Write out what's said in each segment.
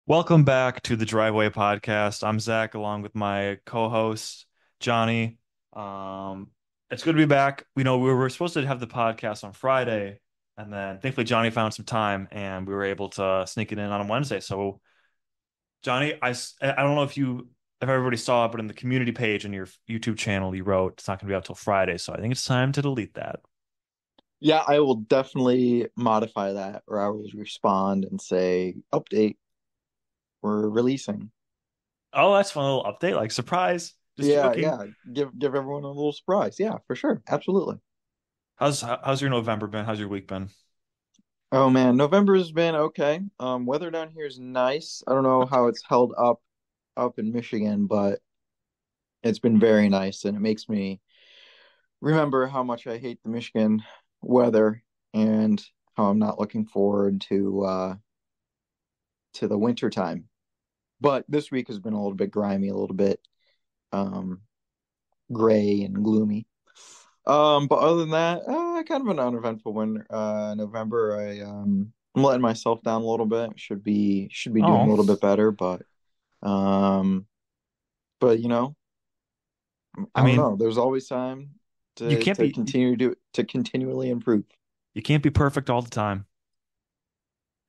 Welcome back to the Driveway Podcast. I'm Zach, along with my co-host Johnny. Um, it's good to be back. We were supposed to have the podcast on Friday, and then thankfully Johnny found some time, and we were able to sneak it in on Wednesday. So, Johnny, I don't know if everybody saw it, but in the community page in your YouTube channel, you wrote it's not going to be out till Friday. So I think it's time to delete that. Yeah, I will definitely modify that, or I will respond and say, update, we're releasing. Oh, that's a fun little update, like surprise. Just Yeah, joking. yeah. Give everyone a little surprise. Yeah, for sure. Absolutely. How's your November been? How's your week been? Oh man, November has been okay. Weather down here is nice. I don't know how it's held up in Michigan, but it's been very nice, and it makes me remember how much I hate the Michigan weather and how I'm not looking forward to the winter time. But this week has been a little bit grimy, a little bit um, gray and gloomy. But other than that, kind of an uneventful one. November, I'm letting myself down a little bit. Should be doing a Oh, little bit better, um, but I I don't mean, know. There's always time you to can't to be. continue to continually improve. You can't be perfect all the time.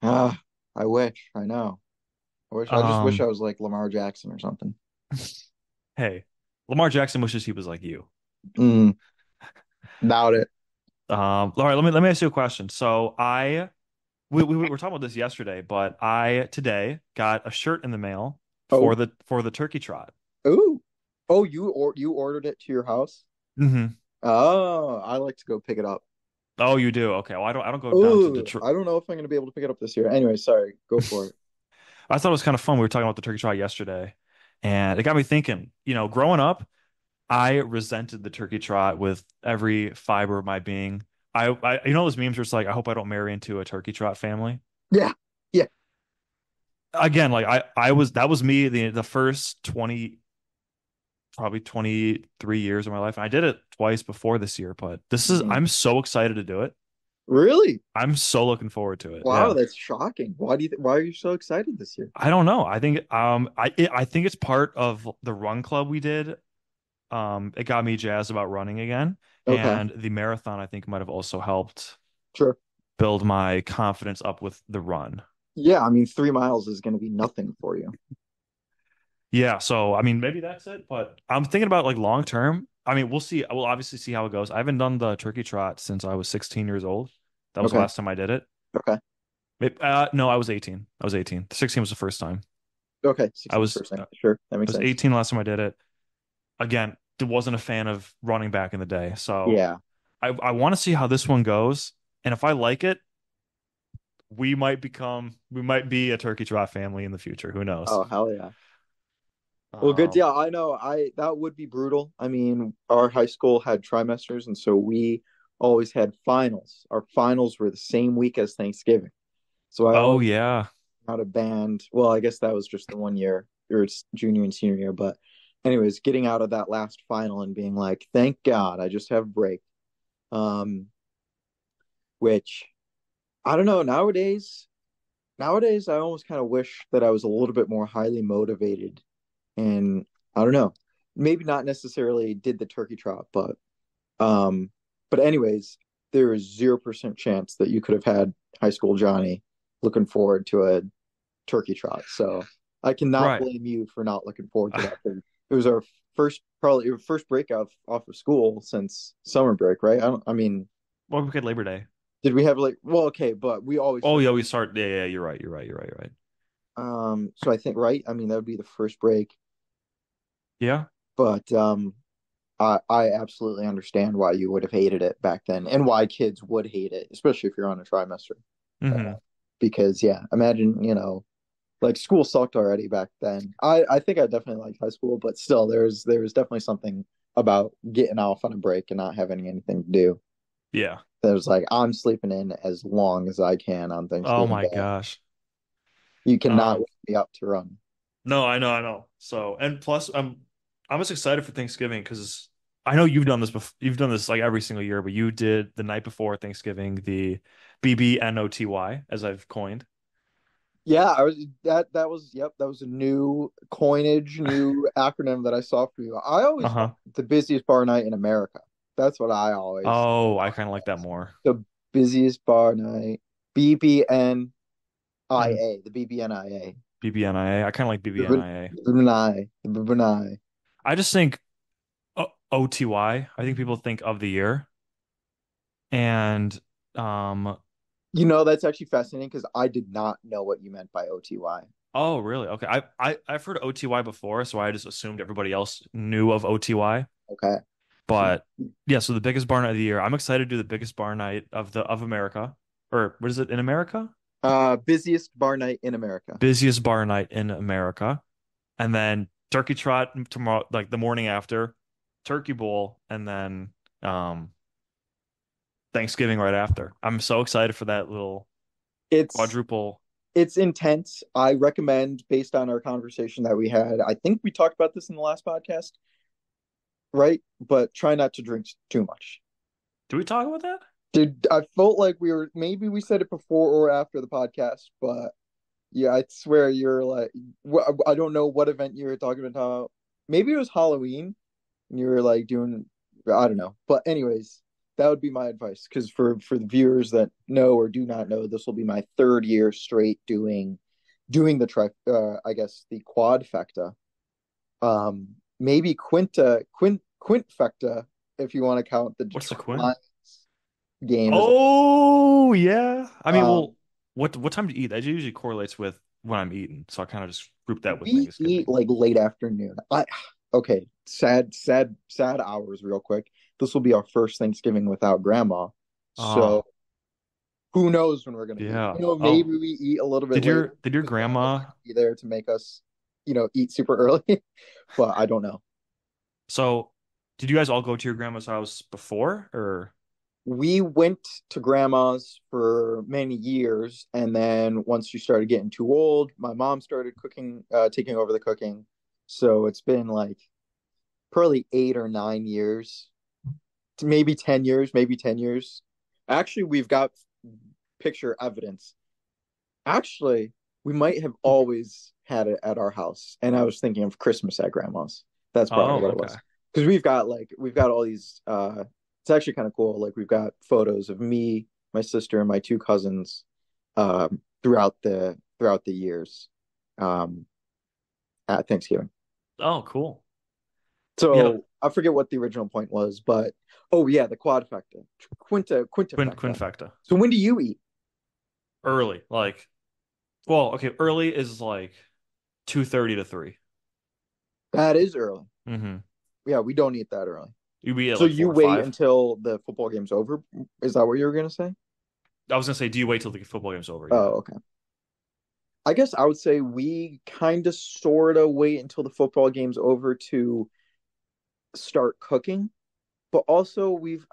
Ah, I wish. I know. I just wish I Um, was like Lamar Jackson or something. hey, Lamar Jackson wishes he was like you. Mm, doubt it. All right, let me ask you a question. So we were talking about this yesterday, but I today got a shirt in the mail Oh, for the turkey trot. oh, oh! You ordered it to your house? Hmm. Oh, I like to go pick it up. Oh, you do? Okay. Well, I don't go down to Oh, Detroit. I don't know if I'm going to be able to pick it up this year. Anyway, sorry. Go for it. I thought it was kind of fun. We were talking about the turkey trot yesterday, and it got me thinking. Growing up, I resented the turkey trot with every fiber of my being. Those memes where it's like, I hope I don't marry into a turkey trot family. Yeah. Yeah. Again, like I was that was me the first 20, probably 23 years of my life. And I did it twice before this year, but Mhm. I'm so excited to do it. Really? I'm so looking forward to it. Wow, Yeah. that's shocking. Why are you so excited this year? I don't know. I think it's part of the run club we did. It got me jazzed about running again. Okay. And the marathon, I think, might have also helped Sure. build my confidence up with the run. Yeah, I mean, 3 miles is going to be nothing for you. Yeah, so I mean maybe that's it, but I'm thinking about like long term. I mean, we'll see. We'll obviously see how it goes. I haven't done the turkey trot since I was 16 years old. That was the Okay. last time I did it. Okay. No, I was 18. I was 18. 16 was the first time. Okay. I 16 was percent. Sure. That I makes was sense. 18 last time I did it. Again, wasn't a fan of running back in the day. So Yeah. I want to see how this one goes. And if I like it, we might be a turkey trot family in the future. Who knows? Oh, hell yeah. Well, good. Um, Yeah, I know. That would be brutal. I mean, our high school had trimesters, and so we always had finals. Our finals were the same week as Thanksgiving. So I oh always yeah. had a band. Well, I guess that was just the one year, or it's junior and senior year. But anyways, getting out of that last final and being like, thank God, I just have break. Um, which I don't know. Nowadays, I almost kind of wish that I was a little bit more highly motivated, and I don't know, maybe not necessarily did the turkey trot, um, but anyways, there is 0% chance that you could have had high school Johnny looking forward to a turkey trot. So I cannot Right. blame you for not looking forward to that thing. It was our probably our first break off of school since summer break, right? I mean, Well, we had Labor Day. did we have like, well, okay, but we always Oh start. yeah, we start. Yeah, yeah, you're right. You're right. You're right. You're right. So I think, right? I mean, that would be the first break, Yeah. but I absolutely understand why you would have hated it back then and why kids would hate it, especially if you're on a trimester. Uh, Hmm. because yeah, imagine, like school sucked already back then. I think I definitely liked high school, but still there was definitely something about getting off on a break and not having anything to do. Yeah. That was like I'm sleeping in as long as I can on Oh Thanksgiving my Day. gosh. You cannot Um, wake me up to run. no, I know, I know. So, and plus, I'm just excited for Thanksgiving because I know you've done this before. You've done this like every single year, but you did the night before Thanksgiving the BBNOTY, as I've coined. Yeah, I was that was yep, that was a new coinage, new acronym that I saw for you. I always thought Uh-huh. the busiest bar night in America. That's what I always Oh, I kind of like that more. the busiest bar night. BBNIA, And the BBNIA. BBNIA. I kind of like The BBNIA. BBNI. I just think OTY. I think people think of the year. And um You know, that's actually fascinating because I did not know what you meant by OTY. oh, really? Okay. I've heard OTY before, so I just assumed everybody else knew of OTY. Okay. So But yeah, so the biggest bar night of the year. I'm excited to do the biggest bar night of America. Or what is it in America? busiest bar night in America. Busiest bar night in America. And then turkey trot tomorrow, like the morning after, turkey bowl, and then um Thanksgiving right after. I'm so excited for that little It's quadruple. it's intense. I recommend, based on our conversation that we had, I think we talked about this in the last podcast, right? But try not to drink too much. Do we talk about that? Did I felt like we were maybe we said it before or after the podcast, but yeah, I swear you're like I don't know what event you were talking about. Maybe it was Halloween and you were like doing I don't know. But anyways, that would be my advice because for the viewers that know or do not know, this will be my third year straight doing the I guess the quadfecta. Maybe quintfecta if you want to count the What's the Detroit Quinn? Lions game as Oh yeah. I mean, um well, what time do you eat? That usually correlates with when I'm eating, so I kind of just group that with we eat Thanksgiving. like late afternoon. I okay, sad hours real quick. This will be our first Thanksgiving without grandma. So Oh who knows when we're gonna eat? yeah. You know, maybe Oh, we eat a little bit later did your because grandma grandma? might be there to make us, eat super early. But I don't know. So did you guys all go to your grandma's house before, or? We went to grandma's for many years, and then once she started getting too old, my mom started cooking, taking over the cooking. So it's been like probably 8 or 9 years, maybe 10 years, maybe 10 years. Actually, we've got picture evidence. Actually, we might have always had it at our house, and I was thinking of Christmas at grandma's. That's probably Oh, what it okay. was. Because we've got all these. It's actually kind of cool. Like we've got photos of me, my sister, and my two cousins throughout the years um, at Thanksgiving. Oh, cool. Yeah, So I forget what the original point was, but oh yeah, the quadfecta, quintafecta. quinfecta. So when do you eat? Early, like, well, okay, early is like 2:30 to 3. That is early. Mm-hmm. Yeah, we don't eat that early. You be at So like you 4 or wait 5. until the football game's over? Is that what you were gonna say? I was gonna say, do you wait till the football game's over? Yeah. Oh, okay. I guess I would say we kind of sort of wait until the football game's over to start cooking, but also we've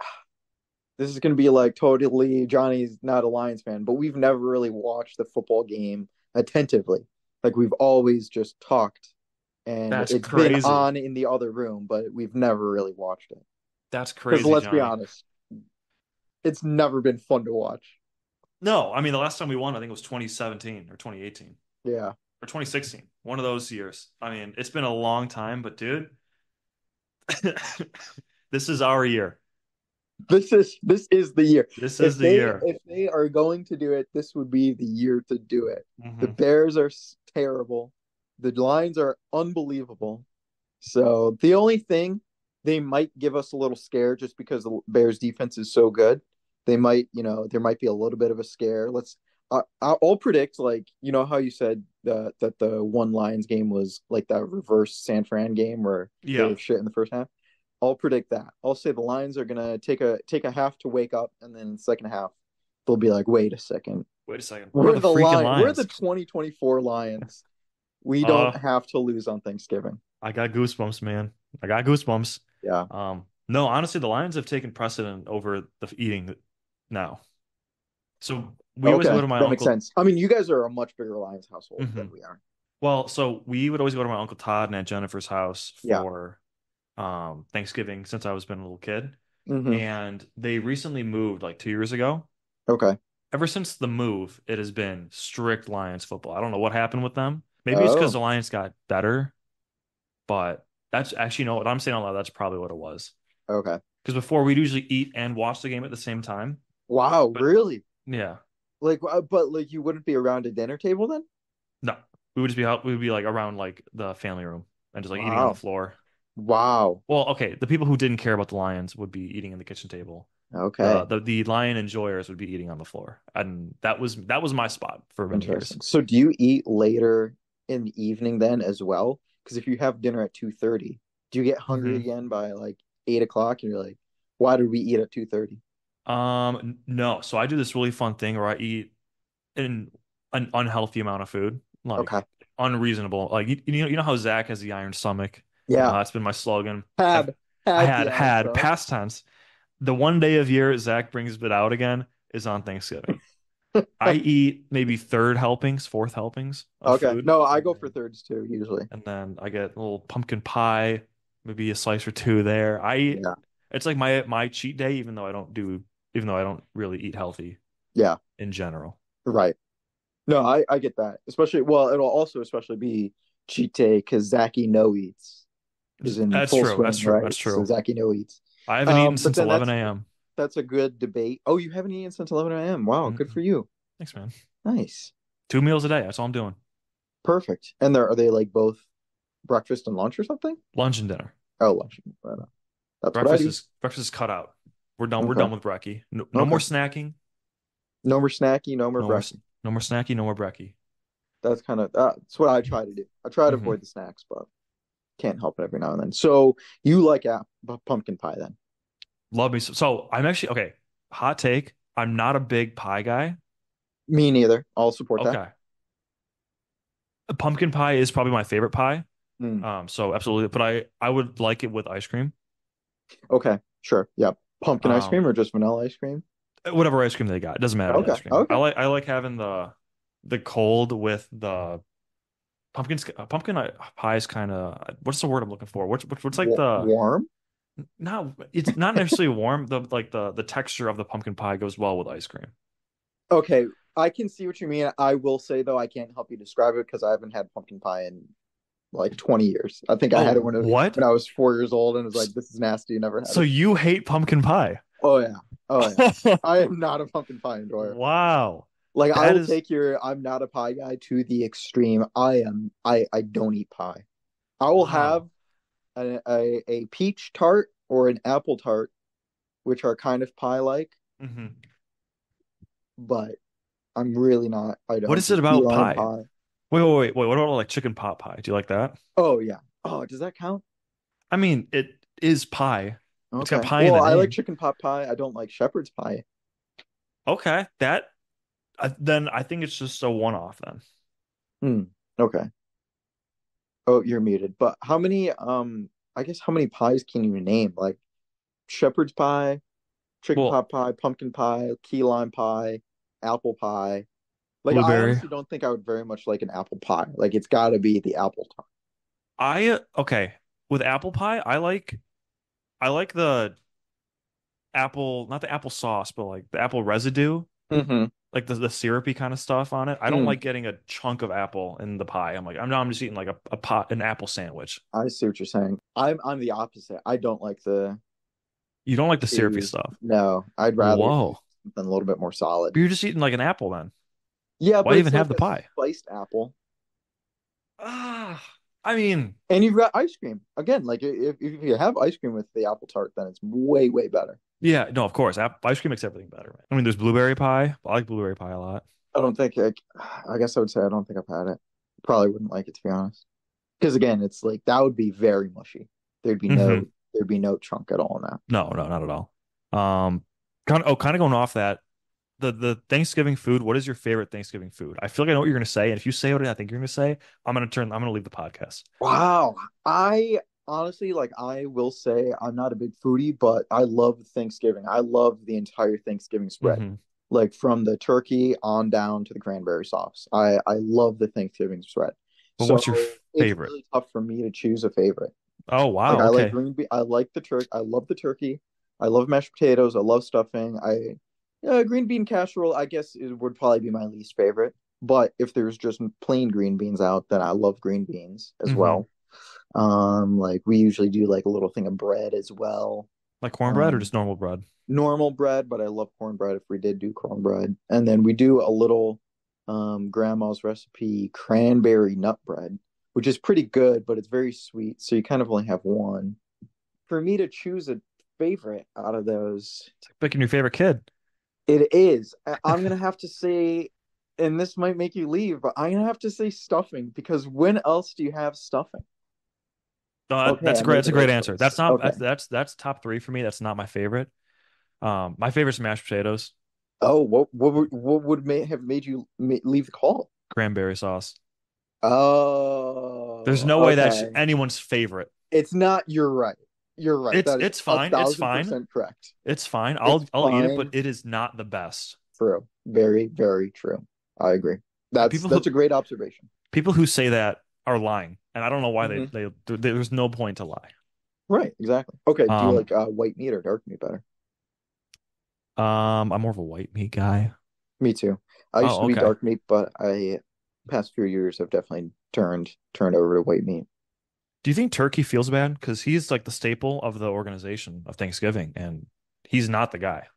this is going to be like totally Johnny's not a Lions fan, but we've never really watched the football game attentively. Like we've always just talked and That's it's been crazy. on in the other room, but we've never really watched it. That's Because crazy, let's be Johnny. honest, it's never been fun to watch. No, I mean the last time we won, I think it was 2017 or 2018 Yeah. or 2016. One of those years. I mean, it's been a long time, but dude, this is our year. This is the year. This is If the they year. if they are going to do it, this would be the year to do it. The Hmm. Bears are terrible. The Lions are unbelievable. So the only thing they might give us a little scare just because the Bears defense is so good. They might, there might be a little bit of a scare. I'll predict like how you said that the one Lions game was like that reverse San Fran game where they Yeah. were shit in the first half. I'll predict that. I'll say the Lions are gonna take a half to wake up, and then the second half they'll be like, wait a second, Wait a second. We're we're the the freaking line, we're the Lions. 2024 Lions. We don't Uh, have to lose on Thanksgiving. I got goosebumps, man. I got goosebumps. Yeah. No, honestly, the Lions have taken precedent over the eating now. So we always go Okay, to my that makes uncle. sense. I mean, you guys are a much bigger Lions household Hmm. than we are. Well, so we would always go to my uncle Todd and Aunt Jennifer's house Yeah. for Thanksgiving since I was been a little kid. Hmm. And they recently moved like 2 years ago. Okay. ever since the move, it has been strict Lions football. I don't know what happened with them. Maybe it's because Oh, the Lions got better, but that's actually, you know what I'm saying out loud, that's probably what it was. okay. Because before we'd usually eat and watch the game at the same time. Wow, But really? yeah, Like, but like you wouldn't be around a dinner table then? no. We would just be out, we would be like around like the family room and just like eating on the Wow. floor. Wow. Well, okay, the people who didn't care about the Lions would be eating in the kitchen table. The Okay. the the Lion enjoyers would be eating on the floor. And that was my spot for many years. Interesting. So do you eat later in the evening then as well? Because if you have dinner at 2:30, do you get hungry hmm again by like 8 o'clock and you're like, why did we eat at 2:30? No. So I do this really fun thing where I eat an unhealthy amount of food, Okay. like unreasonable. Like you know how Zach has the iron stomach. Yeah. That's been my slogan. I've Had I had had the iron had stomach. past tense. The one day of year Zach brings it out again is on Thanksgiving. I eat maybe third helpings, fourth helpings of Okay. food, No, I go for thirds too, usually. and then I get a little pumpkin pie, maybe a slice or two there. Yeah. It's like my cheat day, even though I don't really eat healthy Yeah. in general. Right. No, I get that. Especially, well, it'll also especially be cheat day because Zachy no eats is in That's full true. That's swing, true. right? That's So true. Zachy no eats. I haven't eaten But since then 11 a.m. that's a good debate. Oh, you haven't eaten since 11 a.m. Wow, good Mhm. for you. Thanks, man. Nice. 2 meals a day. That's all I'm doing. Perfect. And are they like both breakfast and lunch or something? Lunch and dinner. Oh, lunch. Right on. That's what I do. Breakfast is cut out. We're done. We're Okay. done with brekkie. No, no Okay. more snacking. No more snacky, no more No more. brekkie. No more snacky. No more brekkie. That's kind of that's what I try to do. I try to hmm avoid the snacks, but can't help it every now and then. So you like pumpkin pie then? Love me. So I'm actually okay. Hot take. I'm not a big pie guy. Me neither. I'll support that. Okay. Pumpkin pie is probably my favorite pie. Mm. So absolutely. But I would like it with ice cream. Okay, sure. Yeah. Pumpkin ice Um, cream or just vanilla ice cream? whatever ice cream they got. It doesn't matter the Okay. ice cream. I Okay. like I like having the cold with the pumpkin pie is kind of what's the word I'm looking for? What's like the Warm? not it's not necessarily warm. The like the texture of the pumpkin pie goes well with ice cream. Okay, I can see what you mean. I will say though, I can't help you describe it because I haven't had pumpkin pie in like 20 years. I think I had it Oh, what? when I was 4 years old and was like, this is nasty. Never had So it. you hate pumpkin pie? Oh yeah. Oh yeah. I am not a pumpkin pie enjoyer. Wow. Like I That will is take your I'm not a pie guy to the extreme. I don't eat pie. I will have wow. a peach tart or an apple tart, which are kind of pie like, hmm but I'm really not. I What don't is do it key about lime pie? pie. Wait. What about like chicken pot pie? Do you like that? Oh yeah. Oh, does that count? I mean, it is pie. It's got Okay. pie in Well, the I like name. chicken pot pie. I don't like shepherd's pie. Okay, then I think it's just a one-off then. Hmm. Okay. Oh, you're muted. But how many I guess how many pies can you name? Like shepherd's pie, chicken Well, pot pie, pumpkin pie, key lime pie, apple pie. Like I blueberry. honestly don't think I would very much like an apple pie. Like it's got to be the apple tart. Okay, with apple pie, I like the apple, not the apple sauce, but like the apple residue, Mm-hmm. like the syrupy kind of stuff on it. I don't Mm, like getting a chunk of apple in the pie. I'm just eating like a pot an apple sandwich. I see what you're saying. I'm the opposite. I don't like You don't like the syrupy the stuff. no. I'd rather eat Whoa. something a little bit more solid. But you're just eating like an apple then. Yeah, Why but even it's have like the a pie? spiced apple. Ah, I mean, And you've got ice cream. Again, like if you have ice cream with the apple tart, then it's way, way better. yeah, no, of course. Ice cream makes everything better, man. I mean, there's blueberry pie. I like blueberry pie a lot. I don't think I guess I would say I don't think I've had it. Probably wouldn't like it to be honest. Because again, it's like that would be very mushy. There'd be no hmm there'd be no chunk at all in that. No, no, not at all. Kind of going off that. The Thanksgiving food, what is your favorite Thanksgiving food? I feel like I know what you're gonna say, and if you say what I think you're gonna say, I'm gonna leave the podcast. Wow. I honestly like I will say I'm not a big foodie, but I love Thanksgiving. I love the entire Thanksgiving spread. hmm Like from the turkey on down to the cranberry sauce. I love the Thanksgiving spread. But what's your So it's favorite? really tough for me to choose a favorite. Oh Like wow, I like okay. green bean I like the turkey. I love the turkey. I love mashed potatoes. I love stuffing. Green bean casserole, I guess it would probably be my least favorite. But if there's just plain green beans out, then I love green beans as Hmm. well. Like we usually do like a little thing of bread as well. Like cornbread or Um, just normal bread? Normal bread, but I love cornbread if we did do cornbread. And then we do a little grandma's recipe cranberry nut bread, which is pretty good, but it's very sweet. So you kind of only have one. For me to choose a favorite out of those, It's like picking your favorite kid. it is. I'm gonna have to say, and this might make you leave, but I'm gonna have to say stuffing because when else do you have stuffing? No, Okay, I made that's the a great right answer. choice. Okay. That's top three for me. That's not my favorite. My favorite's mashed potatoes, Oh, what would have made you leave the call? cranberry sauce. There's Oh, no way that's okay. anyone's favorite. It's not. You're right. You're right. That is It's a fine. It's thousand fine. percent correct. It's fine. It's I'll eat it, but fine. it is not the best. True. Very, very true. I agree. And That's a great observation. people who say that are lying, and I don't know why Hmm. there's no point to lie. Right. Exactly. Okay. Do you Um, like white meat or dark meat better? I'm more of a white meat guy. Me too. I used Oh, to be okay. dark meat, but I past few years have definitely turned over to white meat. Do you think Turkey feels bad? Because he's like the staple of the organization of Thanksgiving, and he's not the guy.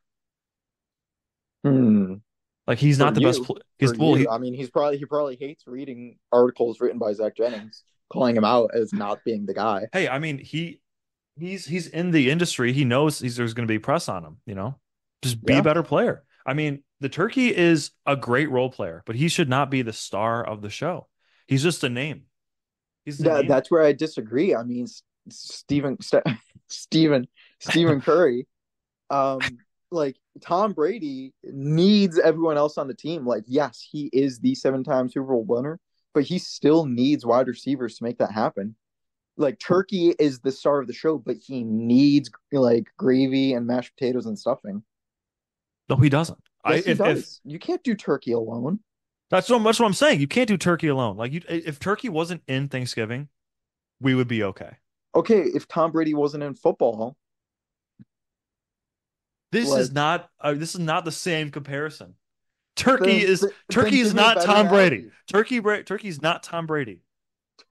Hmm. Like he's For not the best. you, Pl for he's well, you. I mean, he probably hates reading articles written by Zach Jennings calling him out as not being the guy. hey, I mean he's in the industry. He knows there's going to be press on him. Just be a Yeah. better player. I mean, the Turkey is a great role player, but he should not be the star of the show. He's just a name. He's the name. That's where I disagree. I mean, Stephen Stephen Curry, um, like Tom Brady needs everyone else on the team. Like, yes, he is the 7-time Super Bowl winner, but he still needs wide receivers to make that happen. Like Turkey is the star of the show, but he needs like gravy and mashed potatoes and stuffing. No, he doesn't. I Yes, he if does. You can't do turkey alone. that's so much what I'm saying. You can't do Turkey alone. Like if Turkey wasn't in Thanksgiving, we would be okay. Okay, if Tom Brady wasn't in football, like This is not the same comparison. then Turkey is give me a not better Tom Brady. analogy. Turkey's not Tom Brady.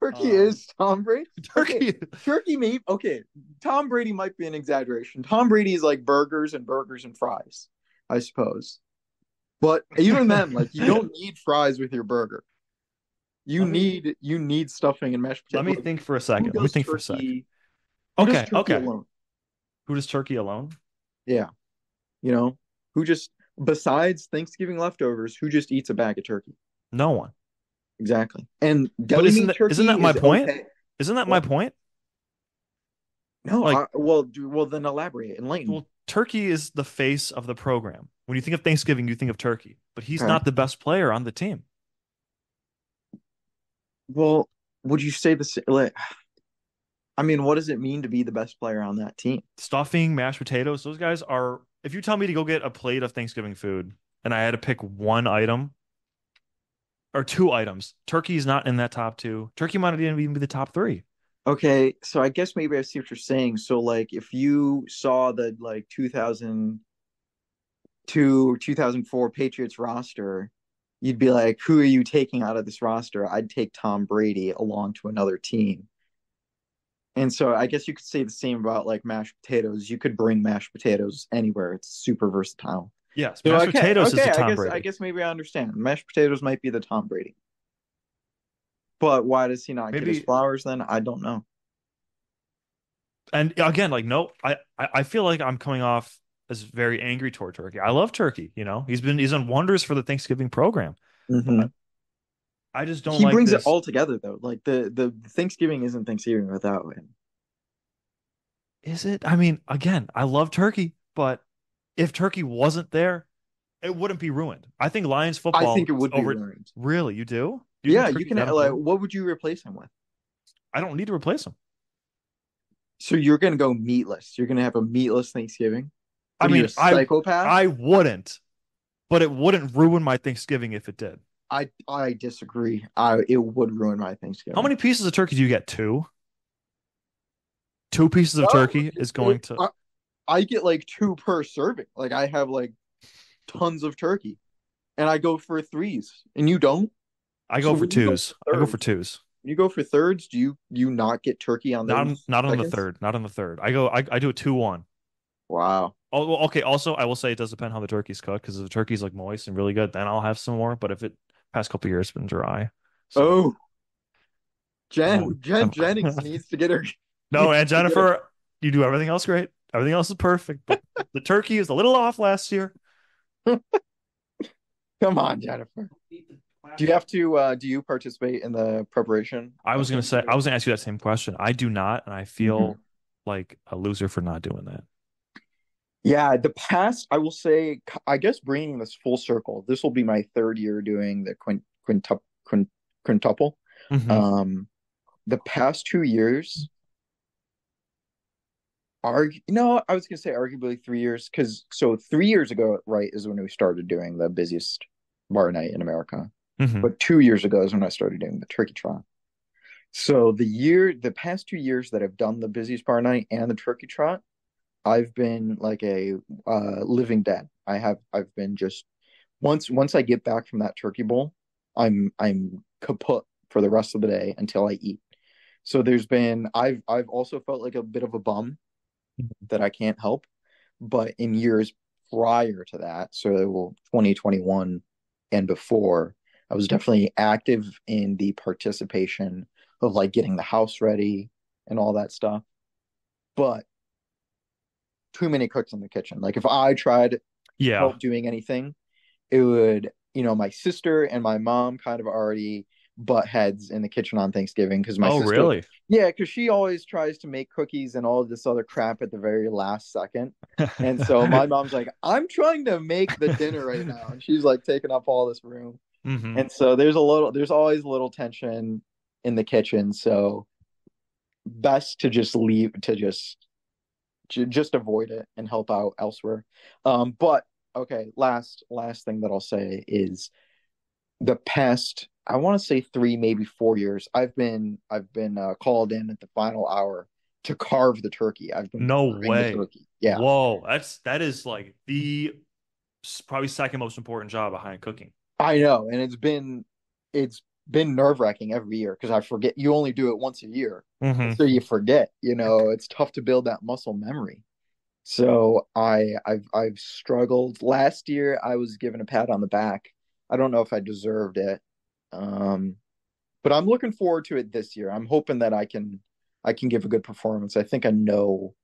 Turkey Um, is Tom Brady. Okay, Turkey. Turkey meat. Okay, Tom Brady might be an exaggeration. Tom Brady is like burgers and fries, I suppose. But even then, like you don't need fries with your burger. Let me You need stuffing and mashed let potatoes. me Like, think for a who second. Let me does think for a sec. turkey? Who does Okay, turkey okay. alone? Who does Turkey alone? Yeah, you know, who just besides Thanksgiving leftovers, who just eats a bag of turkey? No one. Exactly. And But deli meat isn't turkey that my is point? okay. Isn't that my What? point? No, Like, well then elaborate, enlighten me. well, Turkey is the face of the program. When you think of Thanksgiving, you think of Turkey, but he's Okay. not the best player on the team. Well, would you say like I mean, what does it mean to be the best player on that team? Stuffing, mashed potatoes, those guys are. If you tell me to go get a plate of Thanksgiving food and I had to pick one item or two items, Turkey's not in that top two. Turkey might not even be the top three. Okay, so I guess maybe I see what you're saying. So like if you saw the like 2002 2004 Patriots roster, you'd be like, who are you taking out of this roster? I'd take Tom Brady along to another team. And so I guess you could say the same about like mashed potatoes. You could bring mashed potatoes anywhere. It's super versatile. Yes, So mashed potatoes is okay, the Tom I Brady. guess maybe I understand. Mashed potatoes might be the Tom Brady. But why does he not get his Maybe, flowers then? I don't know. and again, like no, I feel like I'm coming off as very angry toward Turkey. I love Turkey. He's done wonders for the Thanksgiving program, Hmm. but I just don't He like brings it this. all together though. Like the Thanksgiving isn't Thanksgiving without him. Is it? I mean, again, I love Turkey, but if Turkey wasn't there, it wouldn't be ruined. I think Lions I think football it is would be over. ruined. Really, you do? Do you think Yeah, you Turkey's can that like important? what would you replace him with? I don't need to replace him. So you're gonna go meatless. You're gonna have a meatless Thanksgiving. I What are you, mean, a psychopath? I wouldn't, but it wouldn't ruin my Thanksgiving if it did. I disagree. I It would ruin my How Thanksgiving. many pieces of turkey do you get? Two? Two pieces of No, turkey is going to. I get like two per serving. Like I have like tons of turkey, and I go for threes, and you don't. I go So for when you go twos. for I go for thirds, twos. when you go for thirds, do you not get turkey on those Not on the seconds? third. Not on the third. I do a 2-1. Wow. Oh, well, okay. Also, I will say it does depend how the turkey's cooked because if the turkey's like moist and really good, then I'll have some more. But if it past couple years been dry, so Oh, I'm, Jen I'm Jennings needs to get her no. needs And to get her. Jennifer, you do everything else great. Everything else is perfect, but the turkey is a little off last year. Come on, Jennifer. Do you have to do you participate in the preparation of I Thanksgiving? was gonna ask you that same question. I do not, and I Mhm. feel like a loser for not doing that. Yeah, the past, I will say, I guess bringing this full circle, this will be my third year doing the quintuple. Hmm. Um, the past 2 years, I was gonna say arguably 3 years, because so 3 years ago, right, is when we started doing the busiest bar night in America. Hmm. But 2 years ago is when I started doing the turkey trot. So the past 2 years that I've done the busiest bar night and the turkey trot, I've been like a living dead. I've been just once I get back from that turkey bowl, I'm kaput for the rest of the day until I eat. So I've also felt like a bit of a bum that I can't help, but in years prior to that, so 2021 and before, I was definitely active in the participation of like getting the house ready and all that stuff. But too many cooks in the kitchen. Like if I tried Yeah. help doing anything, it would, my sister and my mom kind of already butt heads in the kitchen on Thanksgiving because my Oh, sister, really? yeah, because she always tries to make cookies and all of this other crap at the very last second. And so my mom's like, I'm trying to make the dinner right now. And she's like taking up all this room. Hmm. And so there's always a little tension in the kitchen. So best to just leave, to just avoid it and help out elsewhere. But okay, last thing that I'll say is the past, I want to say 3, maybe 4 years, I've been called in at the final hour to carve the turkey. I've been No carving the way. turkey. Yeah, Whoa, that is like the probably second most important job behind cooking. I know, and it's been nerve-wracking every year because I forget. You only do it once a year, and Hmm. so you forget. It's tough to build that muscle memory. So I've struggled. Last year I was given a pat on the back. I don't know if I deserved it. Um, but I'm looking forward to it this year. I'm hoping that I can give a good performance. I think I know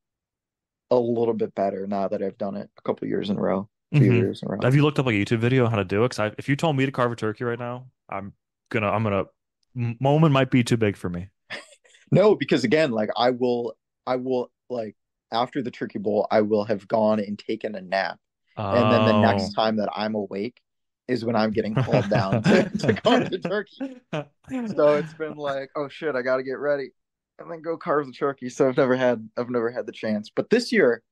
a little bit better now that I've done it a couple years in a row, few Hmm. years in a row. Have you looked up like a YouTube video on how to do it? Because if you told me to carve a turkey right now, I'm gonna moment might be too big for me. No, because again, like I will like after the turkey bowl, I will have gone and taken a nap. And then the next Oh. time that I'm awake is when I'm getting called down to carve the turkey. So it's been like, oh shit, I gotta get ready and then go carve the turkey. So I've never had the chance. But this year,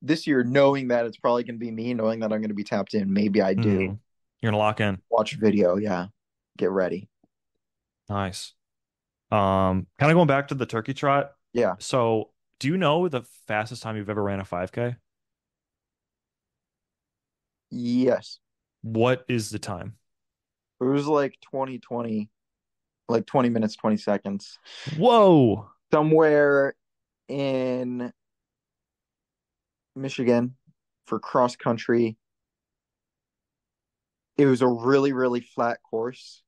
knowing that it's probably gonna be me, knowing that I'm gonna be tapped in, maybe I Hmm. do You're gonna lock in. watch a video, yeah. Get ready. Nice. Kind of going back to the turkey trot. Yeah. So, do you know the fastest time you've ever ran a 5K? Yes. What is the time? It was like 2020, like 20 minutes, 20 seconds. Whoa. Somewhere in Michigan for cross country. It was a really, really flat course.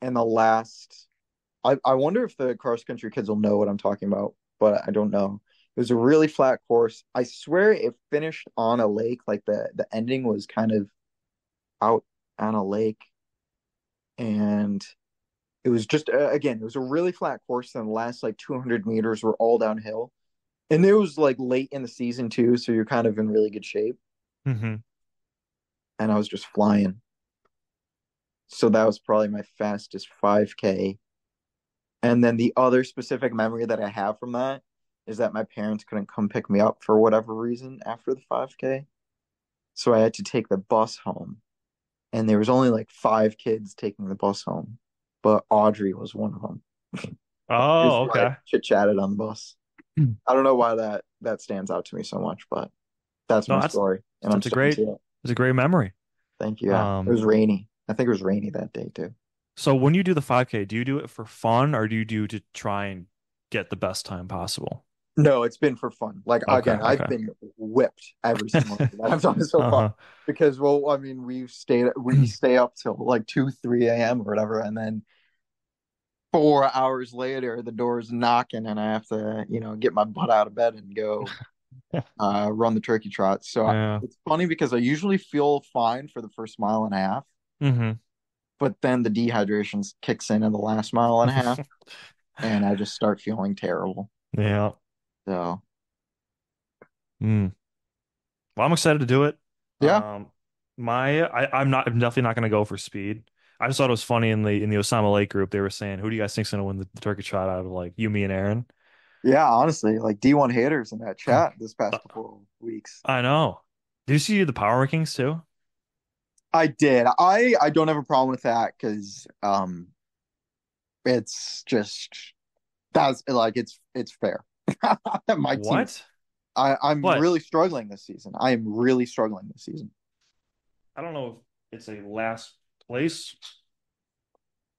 And I wonder if the cross country kids will know what I'm talking about, but I don't know. It was a really flat course. I swear it finished on a lake. Like the ending was kind of out on a lake. And it was just, again, it was a really flat course. And the last like 200 meters were all downhill. And it was like late in the season too. So you're kind of in really good shape. Hmm. And I was just flying. So that was probably my fastest 5K. And then the other specific memory that I have from that is that my parents couldn't come pick me up for whatever reason after the 5K. So I had to take the bus home. And there was only like 5 kids taking the bus home, but Audrey was one of them. Just Oh, like okay. chit chatted on the bus. I don't know why that stands out to me so much, but that's No, my story, and I'm that's a sticking great to it. that's a great memory. Thank you. Yeah, it Um, was rainy. I think it was rainy that day too. so when you do the 5K, do you do it for fun or do you do to try and get the best time possible? No, it's been for fun. Like Okay, again, I've okay. been whipped every single thing that I've done so far Uh-huh. because, well, I mean, we stay up till like 2, 3 a.m. or whatever, and then 4 hours later, the door's knocking, and I have to, get my butt out of bed and go run the turkey trot. So Yeah. it's funny because I usually feel fine for the first mile and a half, Hmm. but then the dehydration kicks in the last mile and a half, and I just start feeling terrible. Yeah. So Mm. Well, I'm excited to do it. yeah, I'm definitely not going to go for speed. I just thought it was funny in the Osama Lake group. They were saying, "Who do you guys think's going to win the turkey trot out of like you, me, and Aaron?" yeah, honestly, like D1 haters in that chat this past couple of weeks. I know. Did you see the power rankings too? I did. I don't have a problem with that because it's just that's like it's fair. My team, What? I'm What? really struggling this season. I am really struggling this season. I don't know if it's a last place.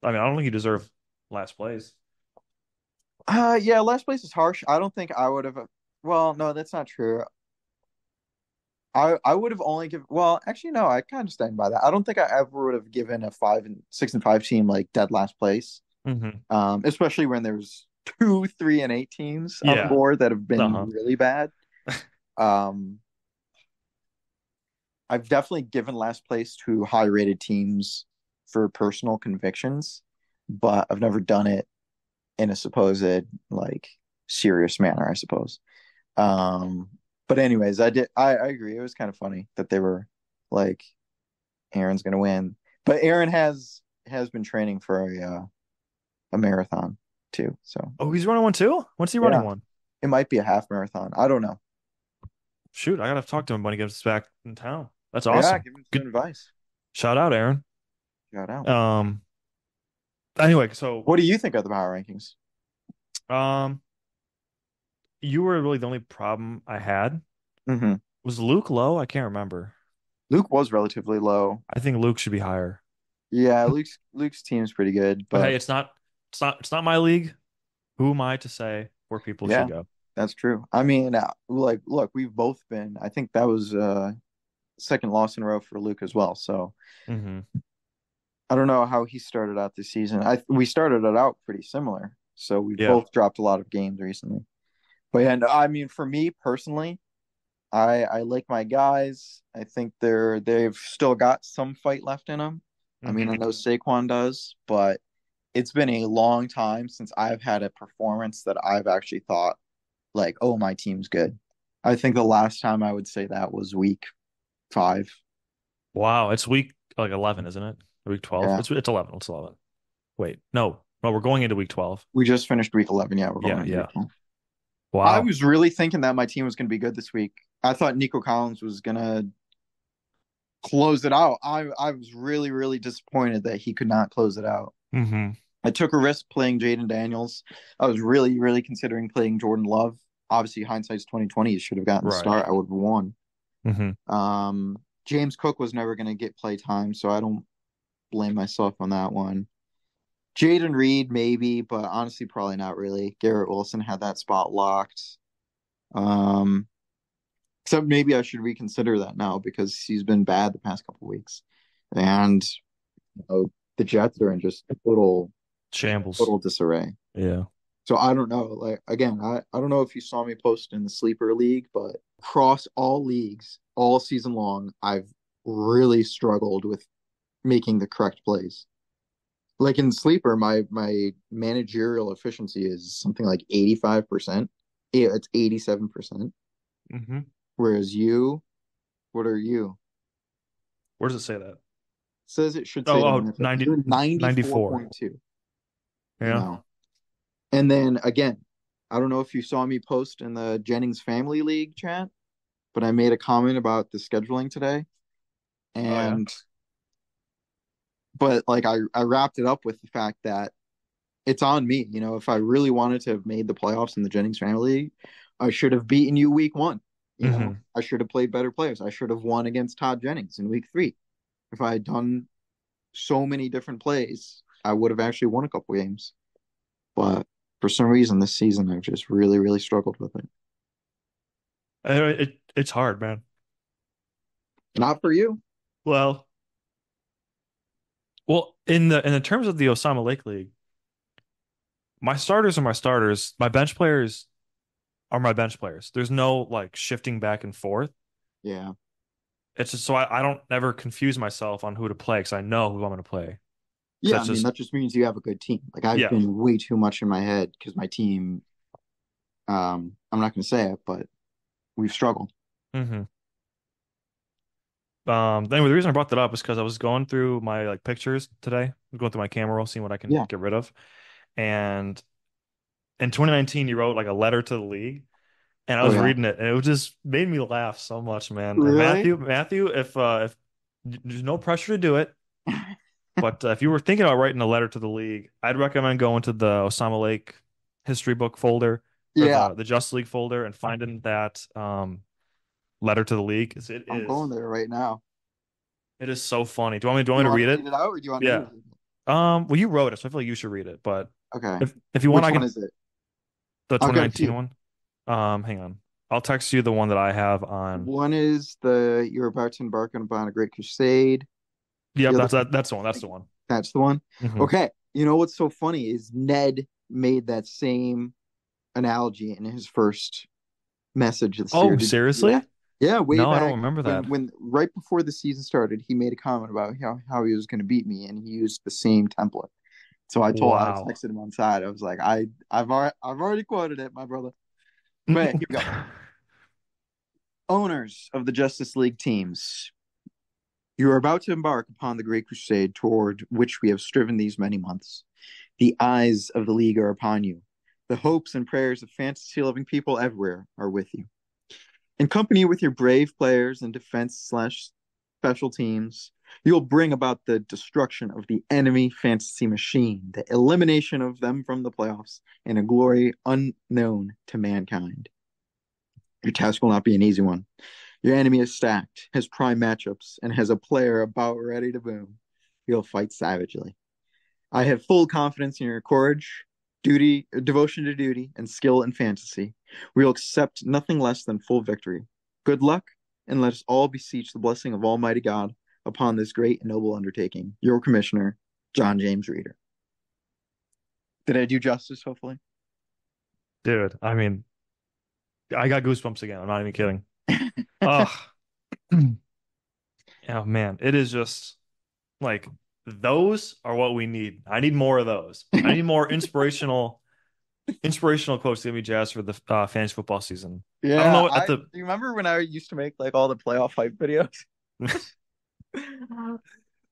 I mean, I don't think you deserve last place. Yeah, last place is harsh. I don't think I would have. Well, no, that's not true. I would have only given. Well, actually, no. I kind of stand by that. I don't think I ever would have given a 5 and 6 and 5 team like dead last place. Hmm. Especially when there's 2, 3, and 8 teams on the Yeah. board that have been Uh-huh. really bad. Um, I've definitely given last place to high rated teams for personal convictions, but I've never done it in a supposed like serious manner, I suppose. Um, but anyways, I agree. It was kind of funny that they were like Aaron's gonna win, but Aaron has been training for a marathon too. So Oh, he's running one too? When's he running yeah, one? it might be a half marathon. I don't know. Shoot, I gotta talk to him when he gets back in town. That's Yeah, awesome. give him some Good advice. shout out, Aaron. Shout out. Um, anyway, so What do you think of the power rankings? um, you were really the only problem I had. Hmm. Was Luke low? I can't remember. Luke was relatively low. I think Luke should be higher. Yeah, Luke's team's pretty good, But hey, but it's not my league. Who am I to say where people should yeah, go? that's true. I mean, like, look, we've both been. I think that was second loss in a row for Luke as well. So Hmm. I don't know how he started out this season. We started it out pretty similar, so we've Yeah. both dropped a lot of games recently. But yeah, no, I mean, for me personally, I like my guys. I think they've still got some fight left in them. I mean, I Hmm. know Saquon does, but it's been a long time since I've had a performance that I've actually thought like, oh, my team's good. I think the last time I would say that was week 5. Wow, it's week like 11, isn't it? Week 12. Yeah. It's 11. It's 11. Wait, no, no, we're going into week 12. We just finished week 11. Yeah, we're going Yeah, into week yeah. 12. I Wow. was really thinking that my team was going to be good this week. I thought Nico Collins was going to close it out. I was really, really disappointed that he could not close it out. Hmm. I took a risk playing Jaden Daniels. I was really, really considering playing Jordan Love. Obviously, hindsight's 2020. He should have gotten the Right. start. I would have won. Hmm. James Cook was never going to get play time, so I don't blame myself on that one. Jaden Reed, maybe, but honestly, probably not really. Garrett Wilson had that spot locked. Um, except maybe I should reconsider that now because he's been bad the past couple weeks, and the Jets are in just Shambles. total disarray. Yeah. So I don't know. Like again, I don't know if you saw me post in the sleeper league, but across all leagues, all season long, I've really struggled with making the correct plays. Like in sleeper, my managerial efficiency is something like 85%. Yeah, it's 87%. Hmm. Whereas you, what are you? Where does it say that? Says it should say Oh, it on oh, there, but 90, you're 94. 94.2, Yeah. And then again, I don't know if you saw me post in the Jennings Family League chat, but I made a comment about the scheduling today. Oh, yeah. And but like I wrapped it up with the fact that it's on me. If I really wanted to have made the playoffs in the Jennings Family League, I should have beaten you week 1. Hmm. I should have played better players. I should have won against Todd Jennings in week 3. If I had done so many different plays, I would have actually won a couple games. But for some reason this season I've just really, really struggled with it. It's hard, man. Not for you. Well, well, in the terms of the Osama Lake League, my starters are my starters. My bench players are my bench players. There's no like shifting back and forth. Yeah. It's just so I don't ever confuse myself on who to play because I know who I'm going to play. Because Yeah, I that's mean just that just means you have a good team. Like I've yeah. been way too much in my head because my team, I'm not gonna say it, but we've struggled. hmm Anyway, the reason I brought that up is because I was going through my like pictures today. I was going through my camera roll, seeing what I can Yeah. get rid of. And in 2019, you wrote like a letter to the league, and I Oh was yeah. reading it, and it just made me laugh so much, man. And Really? Matthew, if there's no pressure to do it, but if you were thinking about writing a letter to the league, I'd recommend going to the Osama Lake history book folder or Yeah, the Just League folder and finding that letter to the league. 'Cause I'm going there right now. it is so funny. Do you want You me to want read to it? read it out or do you want me to Yeah. read it? Well, you wrote it, so I feel like you should read it. But Okay. if you want, Which I one can is it? the I've got a 2019 few. one. Hang on. I'll text you the one that I have on. One is the you're about to embark upon a great crusade. Yep, The other that's the one. That's the one. that's the one. hmm Okay. You know what's so funny is Ned made that same analogy in his first message this year. Oh, Did you see that? seriously? Yeah, way No, I don't back remember that. when right before the season started, he made a comment about how he was going to beat me, and he used the same template. So I Wow. texted him on side. I was like, I've already quoted it, my brother. But here we go. Owners of the Justice League teams, you are about to embark upon the great crusade toward which we have striven these many months. The eyes of the league are upon you. The hopes and prayers of fantasy loving people everywhere are with you. In company with your brave players and defense slash special teams, you will bring about the destruction of the enemy fantasy machine, the elimination of them from the playoffs, and a glory unknown to mankind. Your task will not be an easy one. Your enemy is stacked, has prime matchups, and has a player about ready to boom. You'll fight savagely. I have full confidence in your courage, duty, devotion to duty, and skill in fantasy. We will accept nothing less than full victory. Good luck, and let us all beseech the blessing of Almighty God upon this great and noble undertaking. Your Commissioner, John James Reeder. Did I do justice, hopefully? Dude, I mean, I got goosebumps again. I'm not even kidding. Oh, oh man, it is just like those are what we need. I need more of those. I need more inspirational quotes to get me jazzed for the fantasy football season. I don't Yeah, know at I the do you remember when I used to make like all the playoff hype videos?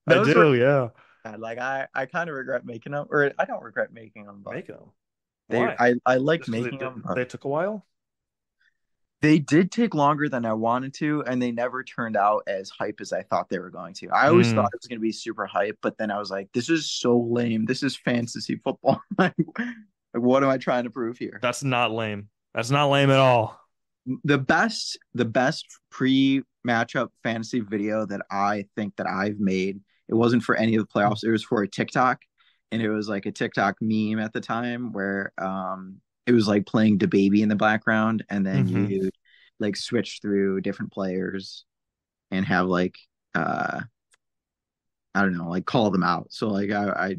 I Those were do, yeah. bad. Like I kind of regret making them, or I don't regret making them, but Make them. they Why? I like Just because making them, but they took a while? they did take longer than I wanted to, and they never turned out as hype as I thought they were going to. I always thought Mm, it was going to be super hype, but then I was like, this is so lame. This is fantasy football. Like, what am I trying to prove here? that's not lame. That's not lame at all. The best pre-matchup fantasy video that I think that I've made, it wasn't for any of the playoffs. It was for a TikTok, and it was like a TikTok meme at the time where it was like playing the baby in the background, and then hmm you like switch through different players and have like uh I don't know, like call them out. So like I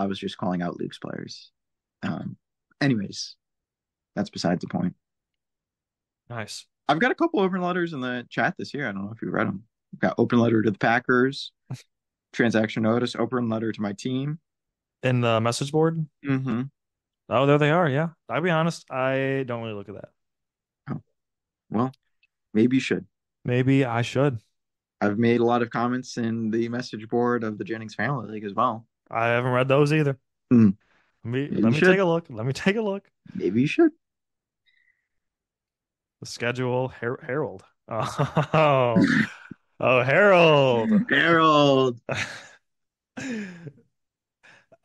was just calling out Luke's players. Um anyways, that's besides the point. Nice. I've got a couple open letters in the chat this year. I don't know if you read them. I've got open letter to the Packers, transaction notice, open letter to my team. In the message board? Mm-hmm. Oh, there they are. Yeah. I'll be honest, I don't really look at that. Oh, well, maybe you should. Maybe I should. I've made a lot of comments in the message board of the Jennings Family League as well. I haven't read those either. Mm, Let me maybe let you me take should. a look. Let me take a look. Maybe you should. The schedule, Harold. Oh, oh, Harold. Harold.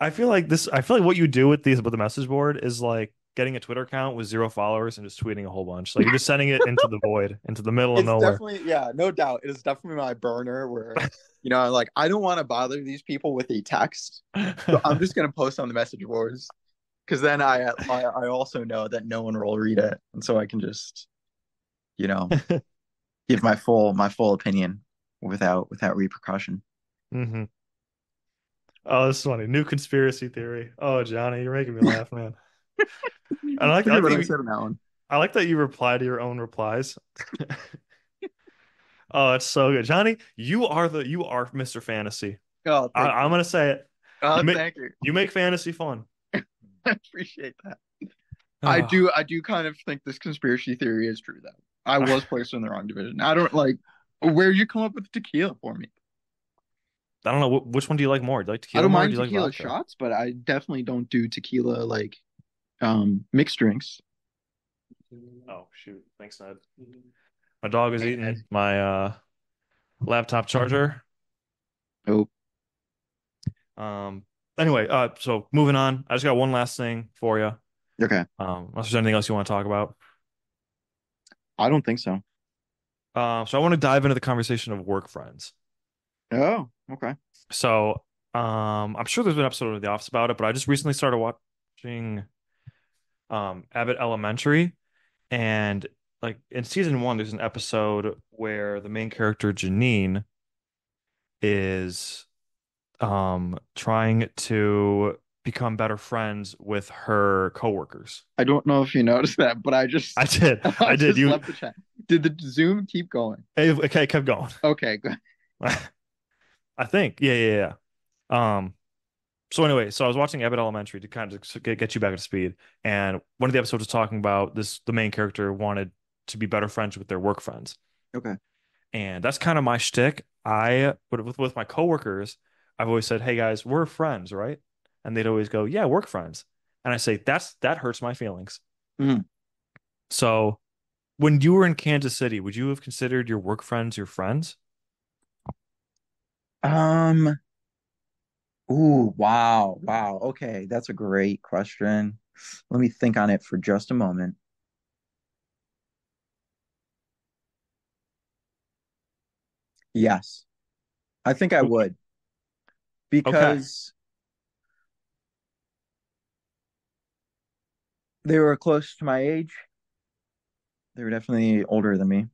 I feel like what you do with the message board is like getting a Twitter account with 0 followers and just tweeting a whole bunch. Like you're just sending it into the void, into the middle of It's nowhere. definitely, yeah, no doubt. It is definitely my burner where, like I don't want to bother these people with a text. So I'm just gonna post on the message boards because then I also know that no one will read it. And so I can just, you know, give my full opinion without repercussion. hmm Oh, this is funny. New conspiracy theory. Oh, Johnny, you're making me laugh, man. And I Forget like that what I said on that one. I like that you reply to your own replies. Oh, it's so good. Johnny, you are Mr. Fantasy. Oh, thank I'm you. gonna say it. Oh, thank you. You make fantasy fun. I appreciate that. I Oh, do I do kind of think this conspiracy theory is true though. I was placed in the wrong division. I don't like where you come up with tequila for me. I don't know which one do you like more? Do you like I tequila don't more or do mind you like tequila vodka? shots, but I definitely don't do tequila like mixed drinks. Oh, shoot. Thanks, Ned. My dog is Hey, eating Ned. my laptop charger. Oh, Um anyway, so moving on. I just got one last thing for you. okay. Unless there's anything else you want to talk about. I don't think so. So I want to dive into the conversation of work friends. Oh, okay. So, I'm sure there's been an episode of The Office about it, but I just recently started watching Abbott Elementary, and like in season one, there's an episode where the main character Janine is trying to become better friends with her coworkers. I don't know if you noticed that, but I just I did, I I did. just You, left the chat. Did the Zoom keep going? okay, kept going. Okay, good. I think, yeah. So anyway, so I was watching Abbott Elementary to kind of get you back up to speed, and one of the episodes was talking about this. The main character wanted to be better friends with their work friends, Okay. and that's kind of my shtick. I with my coworkers, I've always said, "Hey guys, we're friends, right?" And they'd always go, "Yeah, work friends," and I say, that hurts my feelings." Mhm. So when you were in Kansas City, would you have considered your work friends your friends? Um, ooh, wow, wow. Okay, that's a great question. Let me think on it for just a moment. Yes, I think I would Okay, because they were close to my age. They were definitely older than me,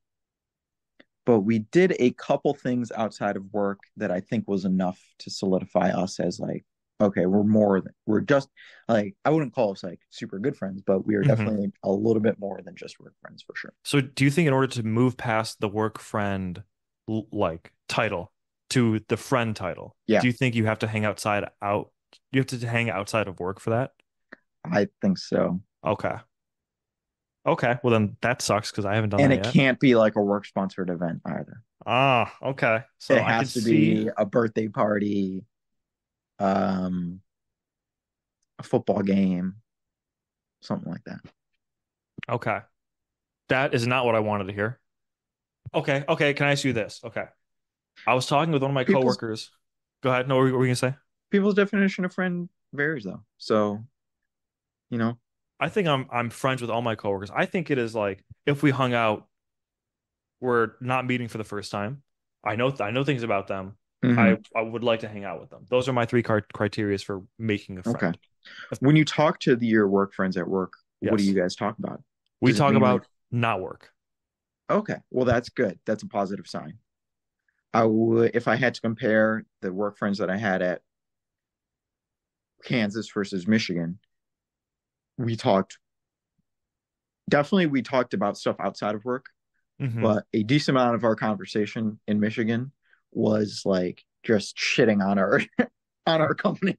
but we did a couple things outside of work that I think was enough to solidify us as like, okay, we're just like, I wouldn't call us like super good friends, but we are hmm definitely a little bit more than just work friends for sure. So do you think in order to move past the work friend like title to the friend title, Yeah, do you think you have to you have to hang outside of work for that? I think so. Okay. Okay. Well then that sucks because I haven't done And that it yet. can't be like a work sponsored event either. Ah, okay. So It I could has to see. be a birthday party, um, a football game, something like that. Okay. That is not what I wanted to hear. Okay. Okay. Can I ask you this? Okay. I was talking with one of my People's coworkers. Go ahead. No, what were you gonna say? people's definition of friend varies though. So, you know, I think I'm friends with all my coworkers. I think it is like if we hung out, we're not meeting for the first time. I know things about them. hmm I would like to hang out with them. Those are my three criterias for making a okay. friend. If- When you talk to your work friends at work, what do you yes. guys talk about? We Does it talk mainly, about not work. okay, well, that's good. That's a positive sign. I would, if I had to compare the work friends that I had at Kansas versus Michigan, we talked, definitely we talked about stuff outside of work, hmm but a decent amount of our conversation in Michigan was like just shitting on our on our company.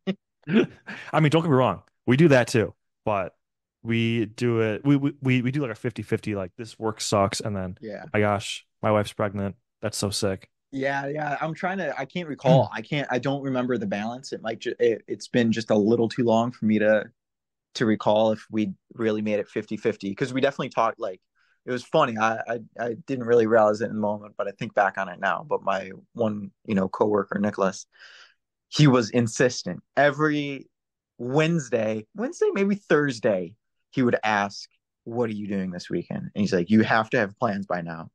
I mean, don't get me wrong. We do that too, but we do it. We do like a 50-50. Like this work sucks. And then, Yeah. my gosh, my wife's pregnant. That's so sick. Yeah, yeah. I can't recall. I don't remember the balance. It's been just a little too long for me to recall if we really made it 50-50 because we definitely talked like it was funny. I didn't really realize it in the moment, but I think back on it now. But my one, coworker, Nicholas, he was insistent every Wednesday, maybe Thursday. he would ask, "What are you doing this weekend?" And he's like, "You have to have plans by now.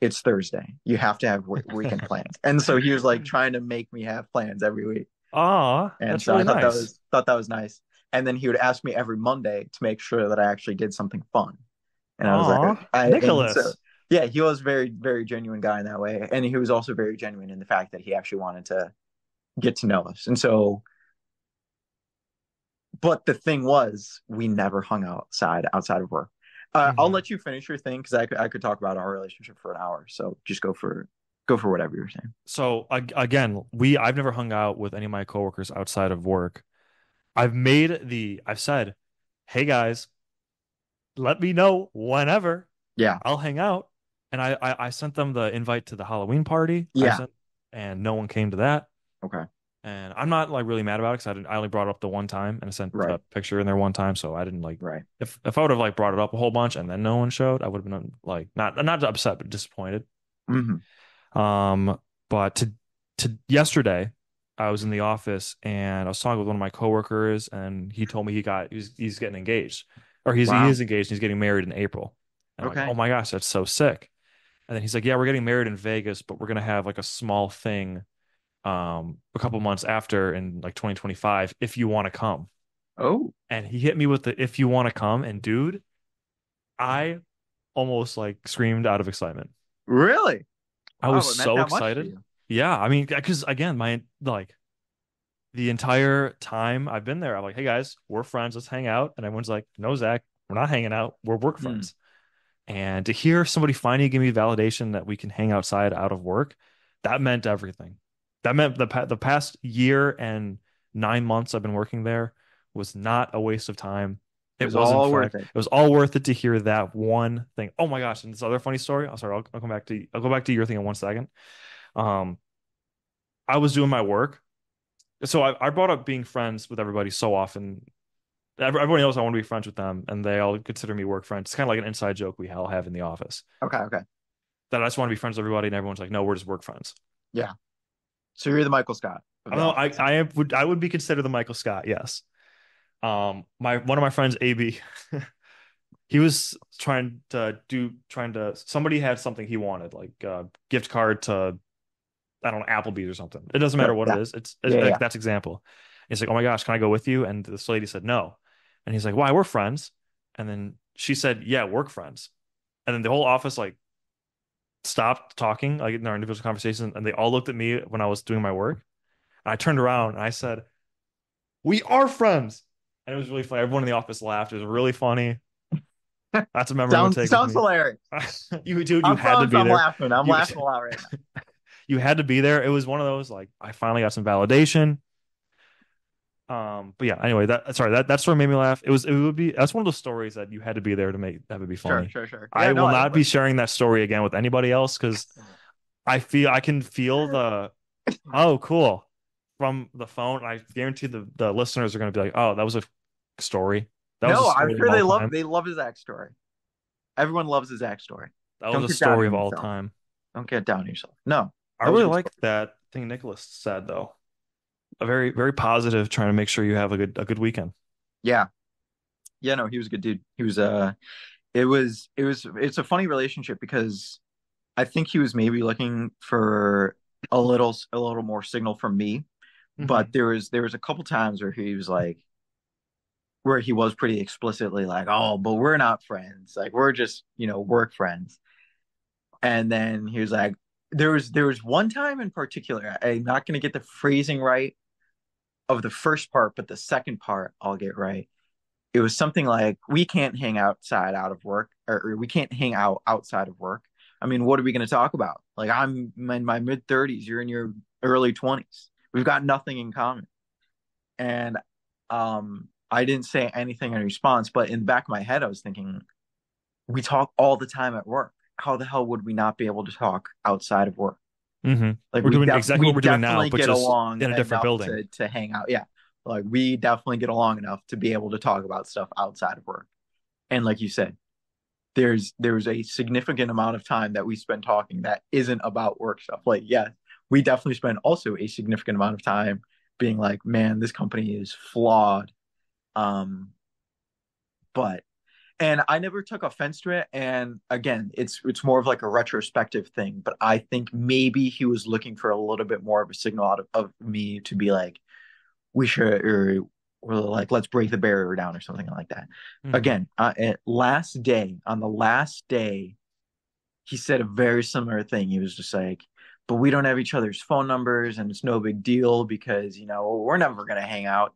It's Thursday. You have to have weekend plans." And so he was like trying to make me have plans every week. Aw, And that's so I really nice. thought that was nice. And then he would ask me every Monday to make sure that I actually did something fun. And I was like, Aw, I and so Nicholas. yeah, he was very genuine guy in that way, and he was also very genuine in the fact that he actually wanted to get to know us. And so, but the thing was, we never hung outside of work. I'll Mhm. let you finish your thing because I could talk about our relationship for an hour. So just go for whatever you're saying. So again, I've never hung out with any of my coworkers outside of work. I've said, "Hey guys, let me know whenever Yeah. I'll hang out." And I sent them the invite to the Halloween party. Yeah. And no one came to that. Okay. And I'm not like really mad about it because I only brought it up the one time and I sent a Right. picture in there one time. So I didn't like, Right. if I would have like brought it up a whole bunch and then no one showed, I would have been like, not upset, but disappointed. Hmm. Um, but to yesterday, I was in the office and I was talking with one of my coworkers, and he told me he's getting engaged, or he Wow. is engaged. And he's getting married in April. And I'm like, oh Okay. my gosh, that's so sick. And then he's like, yeah, we're getting married in Vegas, but we're gonna have like a small thing, a couple months after in like 2025, if you want to come. Oh, And he hit me with the if you want to come, and dude, I almost like screamed out of excitement. really? I was Wow, it meant so that much to excited. you. Yeah, I mean, because again, my like the entire time I've been there, I'm like, hey guys, we're friends, let's hang out. And everyone's like, no, Zach, we're not hanging out, we're work Hmm. friends. And to hear somebody finally give me validation that we can hang outside out of work, that meant everything. That meant the past year and 9 months I've been working there was not a waste of time. It It was was, in all worth fact, it. it was all worth it to hear that one thing. Oh my gosh! And this other funny story. I'm sorry. I'll go back to your thing in 1 second. Um, I was doing my work, so I brought up being friends with everybody so often. Everybody knows I want to be friends with them, and they all consider me work friends. It's kind of like an inside joke we all have in the office Okay, okay. that I just want to be friends with everybody, and everyone's like, "No, we're just work friends." Yeah. So you're the Michael Scott of I the don't know. office. I would be considered the Michael Scott, yes. My one of my friends, AB, he was trying to somebody had something he wanted, like a gift card to, I don't know, Applebee's or something. It doesn't matter Sure. what it Yeah. is. It's Yeah, like yeah. that's example. He's like, oh my gosh, can I go with you? And this lady said no. And he's like, why? We're friends. And then she said, yeah, work friends. And then the whole office like stopped talking, like in our individual conversations, and they all looked at me when I was doing my work. And I turned around and I said, we are friends. And it was really funny. Everyone in the office laughed. It was really funny. That's a memory I'm gonna take with Sounds me. hilarious. You I'm had to promise be I'm there. laughing. I'm You laughing a lot right now. you had to be there. It was one of those like I finally got some validation. But yeah, anyway, that story made me laugh. It would be that's one of those stories that you had to be there to make that would be Sure, funny. sure, sure. Yeah, I no, will I not love be it. sharing that story again with anybody else because I can feel the oh cool from the phone. I guarantee the listeners are going to be like, oh, that was a story. That was a No, I'm story of sure all time. they love his Zach story. Everyone loves his Zach story. That was Don't a get down story on of all yourself. time. Don't get down on yourself. No, I that was a really good like story. that thing Nicholas said though. A very positive, trying to make sure you have a good weekend. Yeah. Yeah, no, he was a good dude. He was it's a funny relationship because I think he was maybe looking for a little more signal from me, but Hmm. there was a couple times where he was like where he was pretty explicitly like, "Oh, but we're not friends. Like we're just, work friends." And then he was like there was one time in particular, I'm not going to get the phrasing right of the first part, but the second part I'll get right. It was something like we can't hang outside out of work or we can't hang out outside of work. I mean, what are we going to talk about? Like I'm in my mid 30s, you're in your early 20s. We've got nothing in common. And I didn't say anything in response, but in the back of my head I was thinking we talk all the time at work. How the hell would we not be able to talk outside of work? Hmm. Like We're doing exactly we what we're doing now, definitely but get just along in a different enough building. to hang out. Yeah. Like we definitely get along enough to be able to talk about stuff outside of work. And like you said, there's a significant amount of time that we spend talking that isn't about work stuff. Like, yeah, we definitely spend also a significant amount of time being like, man, this company is flawed. Um, but and I never took offense to it. And again, it's more of like a retrospective thing. But I think maybe he was looking for a little bit more of a signal out of me to be like, we should, or like, let's break the barrier down or something like that. Hmm. Again, last day, on the last day, he said a very similar thing. He was just like, but we don't have each other's phone numbers and it's no big deal because, we're never going to hang out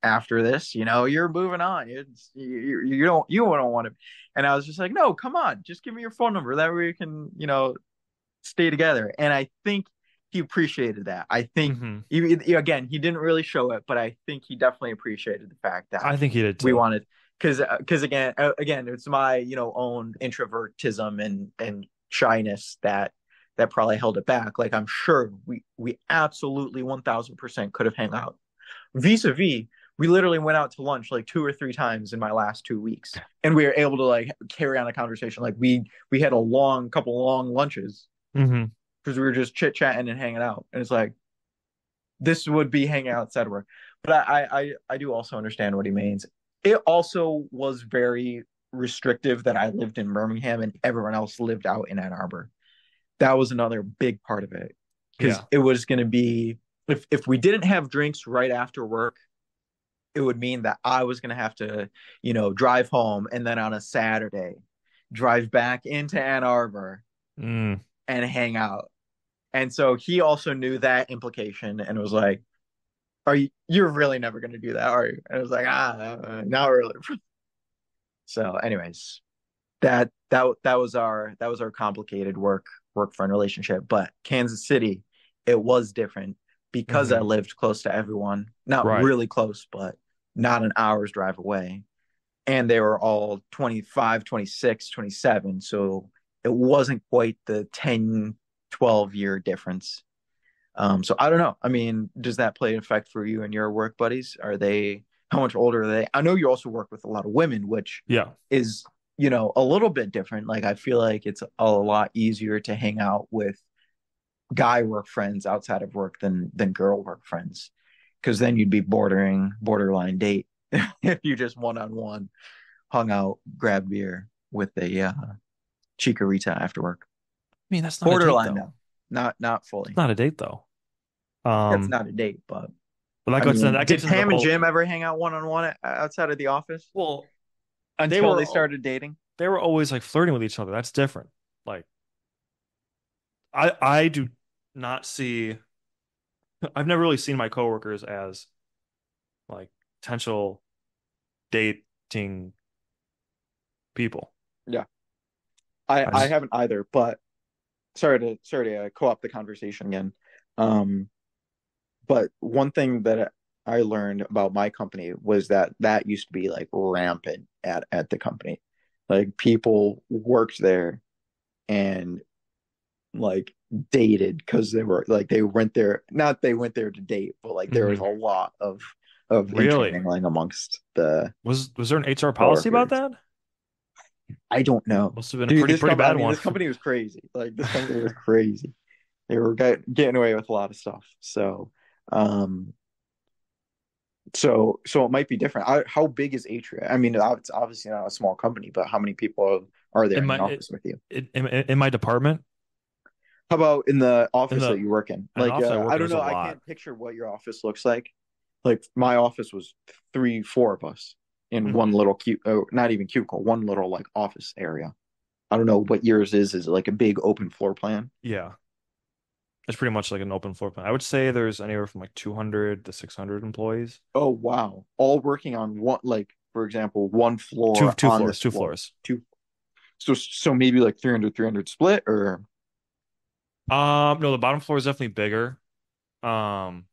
after this. You're moving on. You don't want to. And I was just like, no, come on, just give me your phone number. That way we can, stay together. And I think he appreciated that. I think Hmm. again, he didn't really show it, but I think he definitely appreciated the fact that I think he did we too. wanted because again, it's my own introvertism and shyness that probably held it back. Like I'm sure we absolutely 1000% could have hung out. Vis-a-vis, we literally went out to lunch like 2 or 3 times in my last 2 weeks, and we were able to like carry on a conversation. Like we had a long couple long lunches Hmm. because we were just chit chatting and hanging out. And it's like this would be hanging outside work. But I do also understand what he means. It also was very restrictive that I lived in Birmingham and everyone else lived out in Ann Arbor. That was another big part of it because Yeah. it was going to be if we didn't have drinks right after work, it would mean that I was going to have to, drive home and then on a Saturday drive back into Ann Arbor Mm. and hang out. And so he also knew that implication and was like, you're really never going to do that, are you? And I was like, not really. So anyways, that was our complicated work friend relationship. But Kansas City, it was different because I Hmm. lived close to everyone. Not Right. really close, but not an hour's drive away. And they were all 25, 26, 27. So it wasn't quite the 10, 12 year difference. So I don't know. I mean, does that play an effect for you and your work buddies? How much older are they? I know you also work with a lot of women, which Yeah. is, a little bit different. Like I feel like it's a lot easier to hang out with guy work friends outside of work than girl work friends. Because then you'd be borderline date if you just one on one hung out, grabbed beer with a chikorita after work. I mean, that's not a date Borderline though. though, not It's fully. not a date though. That's Um, not a date, but but I mean, that did gets into the Pam and whole. Jim ever hang out one on one outside of the office Well, they until were they started dating? they were always like flirting with each other. That's different. Like I do not see. I've never really seen my coworkers as like potential dating people. Yeah, I I I just haven't either, but sorry to co-opt the conversation again. Um, but one thing that I learned about my company was that used to be like rampant at the company. Like people worked there and like dated because they went there, not they went there to date, but like there was a Mhm. lot of Really intermingling amongst the was there an HR policy about coworkers. that? I don't know. Must have been a Dude, pretty I bad mean, one. this company was crazy. Like this company was crazy. They were getting away with a lot of stuff. Um, so it might be different. How big is Atria? I mean, it's obviously not a small company, but how many people are there In in my the office with you? in my department, How about in the in office that the you work in? an Like, office I work I in, don't there's a know. I lot. can't picture what your office looks like. Like, my office was three, four of us in one Hmm. little not even cubicle, one little like office area. I don't know what yours is. Is it like a big open floor plan? Yeah, it's pretty much like an open floor plan. I would say there's anywhere from like 200 to 600 employees. Oh, wow. All working on one, like, for example, one Two floor two on floors, this two floor. floors. Two. So maybe like 300 split or No, the bottom floor is definitely bigger. Um,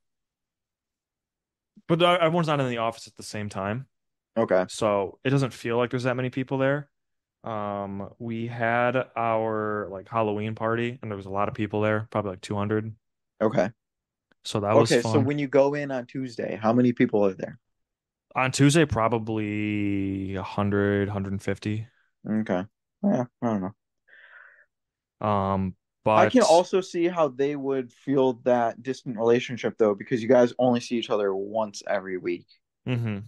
but everyone's not in the office at the same time, okay. so it doesn't feel like there's that many people there. We had our like Halloween party, and there was a lot of people there, probably like 200. Okay. So that was Okay. So fun. when you go in on Tuesday, how many people are there? On Tuesday, probably 100, 150. Okay. Yeah, I don't know. Um, I can but also see how they would feel that distant relationship though, because you guys only see each other once every week. mhm.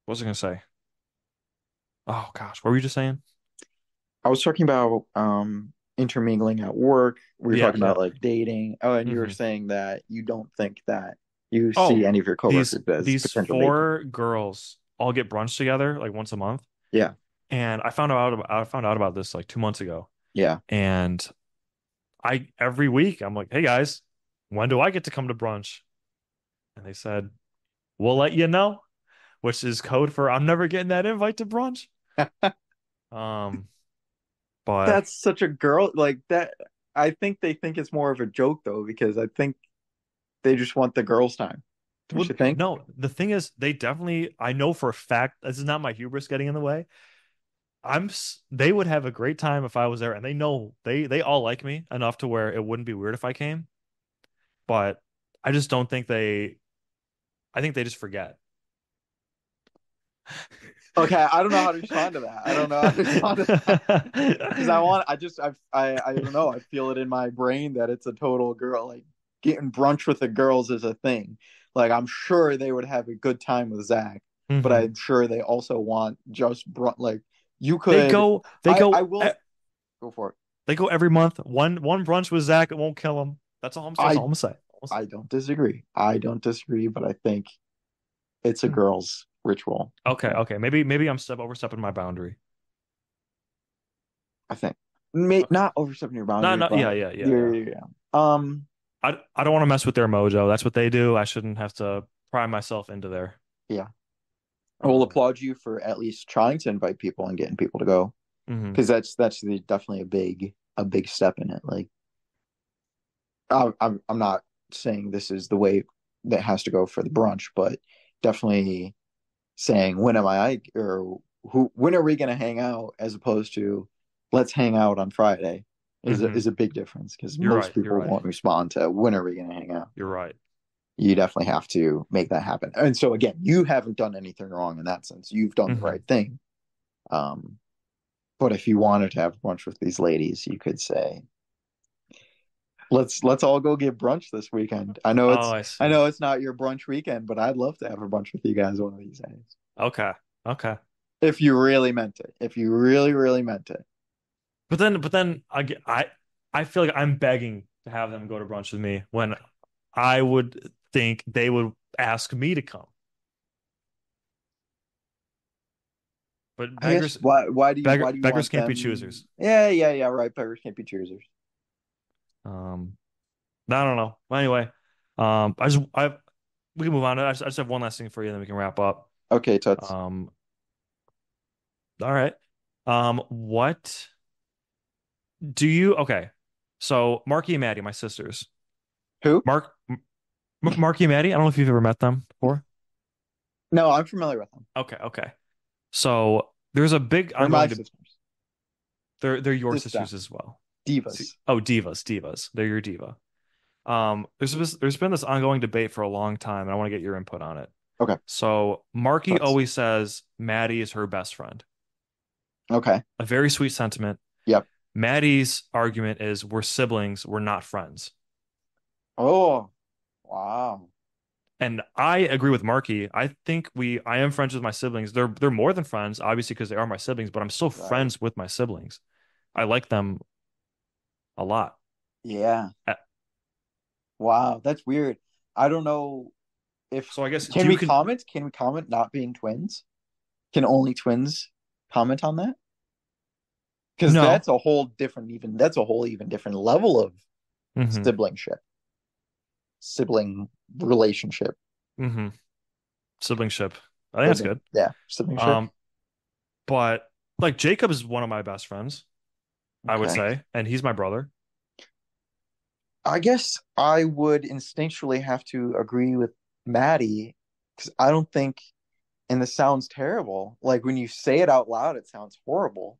What was I gonna say? Oh gosh, what were you just saying? I was talking about intermingling at work. We were Yeah, talking yeah. about like dating. Oh, and you were hmm saying that you don't think that you see Oh, any of your these coworkers as these potential date partners. four girls all get brunch together like once a month, Yeah, and I found out about this like 2 months ago, yeah. and I every week I'm like, hey guys, when do I get to come to brunch? And they said, we'll let you know, which is code for I'm never getting that invite to brunch. Um, but That's such a girl like that. I think they think it's more of a joke though, because I think they just want the girls' time. Don't well, you think? no, the thing is, they definitely, I know for a fact, this is not my hubris getting in the way. They would have a great time if I was there, and they know they all like me enough to where it wouldn't be weird if I came. But I just don't think I think they just forget. Okay, I don't know how to respond to that. I don't know how to respond to that because I don't know. I feel it in my brain that it's a total girl like getting brunch with the girls is a thing. Like I'm sure they would have a good time with Zach, but hmm I'm sure they also want just brunch. Like you could, they I go, will go for it. they go every month. One brunch with Zach, it won't kill him. That's all I I'm gonna say. I don't disagree. I don't disagree, but I think it's a girl's ritual. Okay, okay. Maybe I'm overstepping my boundary. I think Okay. not overstepping your No, boundary, no, yeah, but yeah, yeah, yeah. you're um I don't want to mess with their mojo. That's what they do. I shouldn't have to pry myself into there. yeah. I will Um, applaud you for at least trying to invite people and getting people to go mhm, because definitely a big step in it. Like I'm not saying this is the way that has to go for the brunch, but definitely saying when am I or who when are we going to hang out as opposed to let's hang out on Friday mhm. is a big difference because You're most right. You're people right. won't respond to when are we going to hang out. You're right. You definitely have to make that happen. And so again, you haven't done anything wrong in that sense. You've done the hmm right thing. Um, but if you wanted to have brunch with these ladies, you could say, let's all go get brunch this weekend. Oh, I I see. know it's not your brunch weekend, but I'd love to have a brunch with you guys one of these days. Okay. Okay. If you really meant it. If you really, really meant it. But then I feel like I'm begging to have them go to brunch with me when I would think they would ask me to come. But I guess why do you beggars want can't be them? choosers. Yeah, yeah, yeah, right. Beggars can't be choosers. Um, I don't know. Well, anyway, I we can move on. I just have one last thing for you, then we can wrap up. Okay, Tuts. Um, all right. What do you? Okay, so Marky and Maddie, my sisters. Who? Marky and Maddie. I don't know if you've ever met them before. No, I'm familiar with them. Okay, okay. So there's a big They're my ongoing. sisters. They're your Sister. sisters as well. See, Divas. oh, divas. They're your diva. There's been this ongoing debate for a long time, and I want to get your input on it. Okay, So Marky Tuts. always says Maddie is her best friend. Okay. A very sweet sentiment. Yep. Maddie's argument is we're siblings, we're not friends. Oh, wow. And I agree with Marky. I am friends with my siblings. They're more than friends, obviously, because they are my siblings, but I'm still Right. friends with my siblings. I like them a lot. Yeah. Uh, Wow. That's weird. I don't know if So I guess do you can can we comment not being twins? Can only twins comment on that? Because no. that's a whole even different level of hmm siblingship, sibling relationship, hmm Siblingship. I think that's sibling, good. yeah, siblingship. Um, but like Jacob is one of my best friends, I would Okay. say, and he's my brother. I guess I would instinctually have to agree with Maddie because I don't think, and this sounds terrible. Like when you say it out loud, it sounds horrible,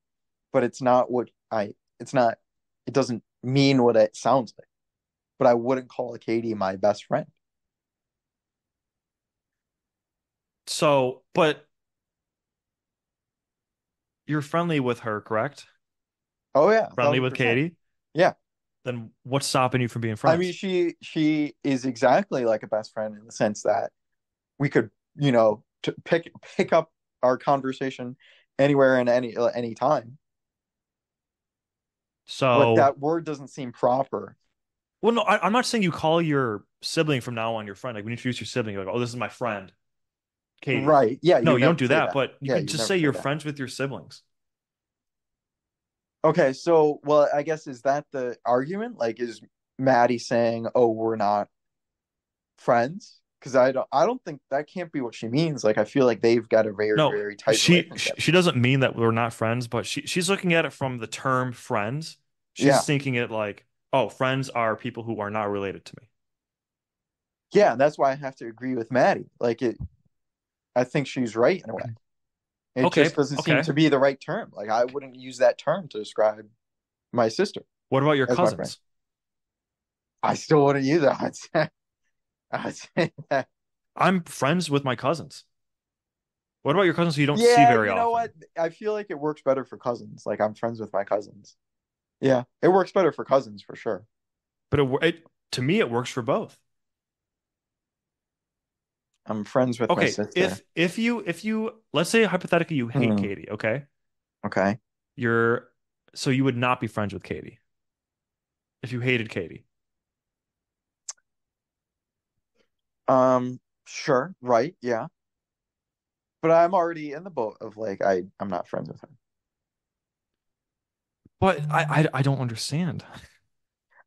but it's not, it doesn't mean what it sounds like. But I wouldn't call Katie my best friend. So, but you're friendly with her, correct? Oh yeah, a Friendly thousand with percent. Katie? Yeah. Then what's stopping you from being I mean, friends? she is exactly like a best friend in the sense that we could, to pick up our conversation anywhere and any time. But So, that word doesn't seem proper. well, no, I'm not saying you call your sibling from now on your friend. Like when you introduce your sibling, you're like, oh, this is my friend, Katie. Right. Yeah, you No, would you don't never do say that, that. but you Yeah, can you'd just never say say you're that. friends with your siblings. Okay, so well, I guess is that the argument? Like, is Maddie saying, "Oh, we're not friends"? Because I don't think that can't be what she means. Like, I feel like they've got a very, No, very tight relationship. she doesn't mean that we're not friends, but she's looking at it from the term friends. She's Yeah, thinking it like, oh, friends are people who are not related to me. yeah, that's why I have to agree with Maddie. Like, I think she's right in a way. It Okay, just doesn't seem okay. to be the right term. Like, I wouldn't use that term to describe my sister What about your as my friend. cousins? I still wouldn't use it. I'd say that. I'm friends with my cousins. What about your cousins who you don't see Yeah, very you know what? often? I feel like it works better for cousins. Like, I'm friends with my cousins. Yeah, it works better for cousins for sure. But to me, it works for both. I'm friends with my Okay, sister. if you let's say hypothetically you hate Hmm. Katie, okay? Okay. You're so you would not be friends with Katie if you hated Katie. Sure, right, yeah. But I'm already in the boat of like I'm not friends with her. But I don't understand.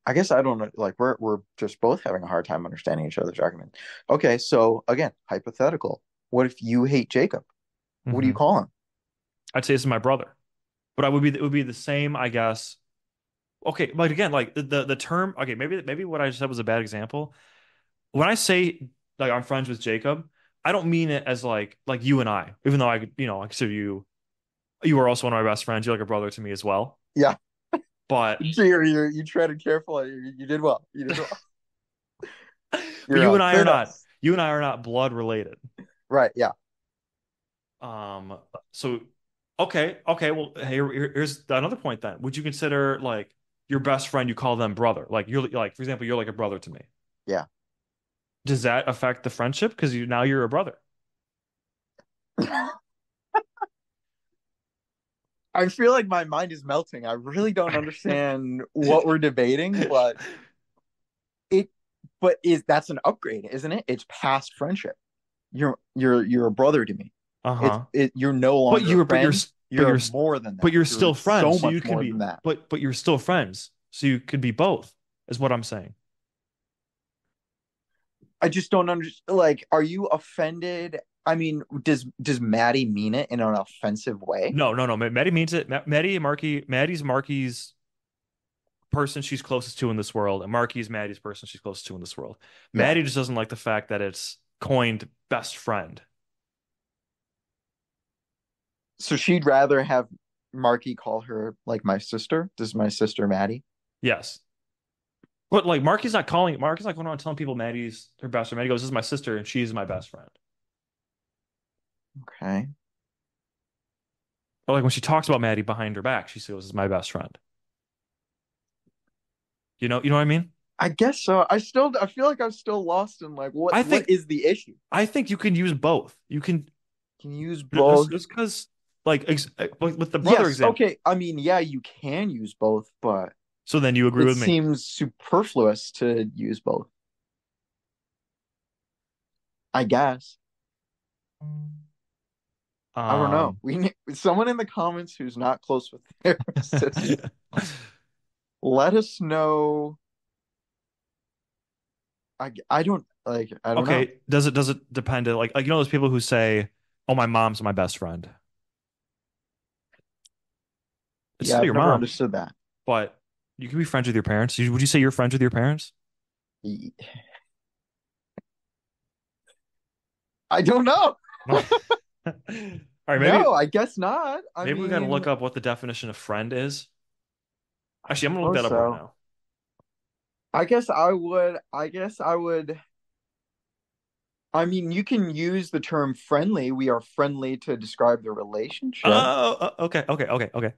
I guess I don't know. Like we're just both having a hard time understanding each other's argument. Okay, so again, hypothetical. What if you hate Jacob? What do you Hmm. call him? I'd say this is my brother, but I would be it would be the same, I guess. Okay, but again, like the term. Okay, maybe what I just said was a bad example. When I say like I'm friends with Jacob, I don't mean it as like you and I, even though I consider you are also one of my best friends. You're like a brother to me as well. Yeah, But you treaded carefully. You did well. You did well. but You're clear enough. you and I are not blood related. Right. Yeah. Um, so okay, well here's another point then. Would you consider like your best friend you call them brother? Like you're like for example, you're like a brother to me. Yeah. Does that affect the friendship? Because now you're a brother. I feel like my mind is melting. I really don't understand what we're debating, it but is that's an upgrade, isn't it? It's past friendship. You're a brother to me. Uh-huh. You're no But longer a you're but you're friend. but You're you're more than but that. you're You're still so friends, so much you can more be than that. but you're still friends, so you could be both, is what I'm saying. I just don't understand. Like, are you offended? I mean, does Maddie mean it in an offensive way? No, no, no. Maddie means it. Maddie's Marky's person she's closest to in this world, and Marky's Maddie's person she's closest to in this world. Yeah. Maddie just doesn't like the fact that it's coined best friend. So she'd rather have Marky call her like my sister. This is my sister Maddie. Yes. But like Marky's not going around telling people Maddie's her best friend. Maddie goes, "This is my sister, and she's my best friend." Okay. But like when she talks about Maddie behind her back, she says, "This is my best friend." You know what I mean? I guess so. I feel like I'm still lost in like I what think is the issue? I think you can use both. You can Can you use just both? just because like with the brother Yes, example. okay. I mean, yeah, you can use both, but So then you agree it with me. seems superfluous to use both. I guess. I don't know. Um, We need someone in the comments who's not close with their sister. Let us know. I don't like. I don't know. okay, does it depend? Like those people who say, "Oh, my mom's my best friend." It's Yeah, still I've your never mom, understood that. but you can be friends with your parents. Would you say you're friends with your parents? I don't know. No. All right, No, I guess not. I maybe we got to mean, look up what the definition of friend is. I Actually, I'm gonna look suppose that up right so. now. I guess I would. I guess I would. I mean, you can use the term friendly. We are friendly to describe the relationship. Okay.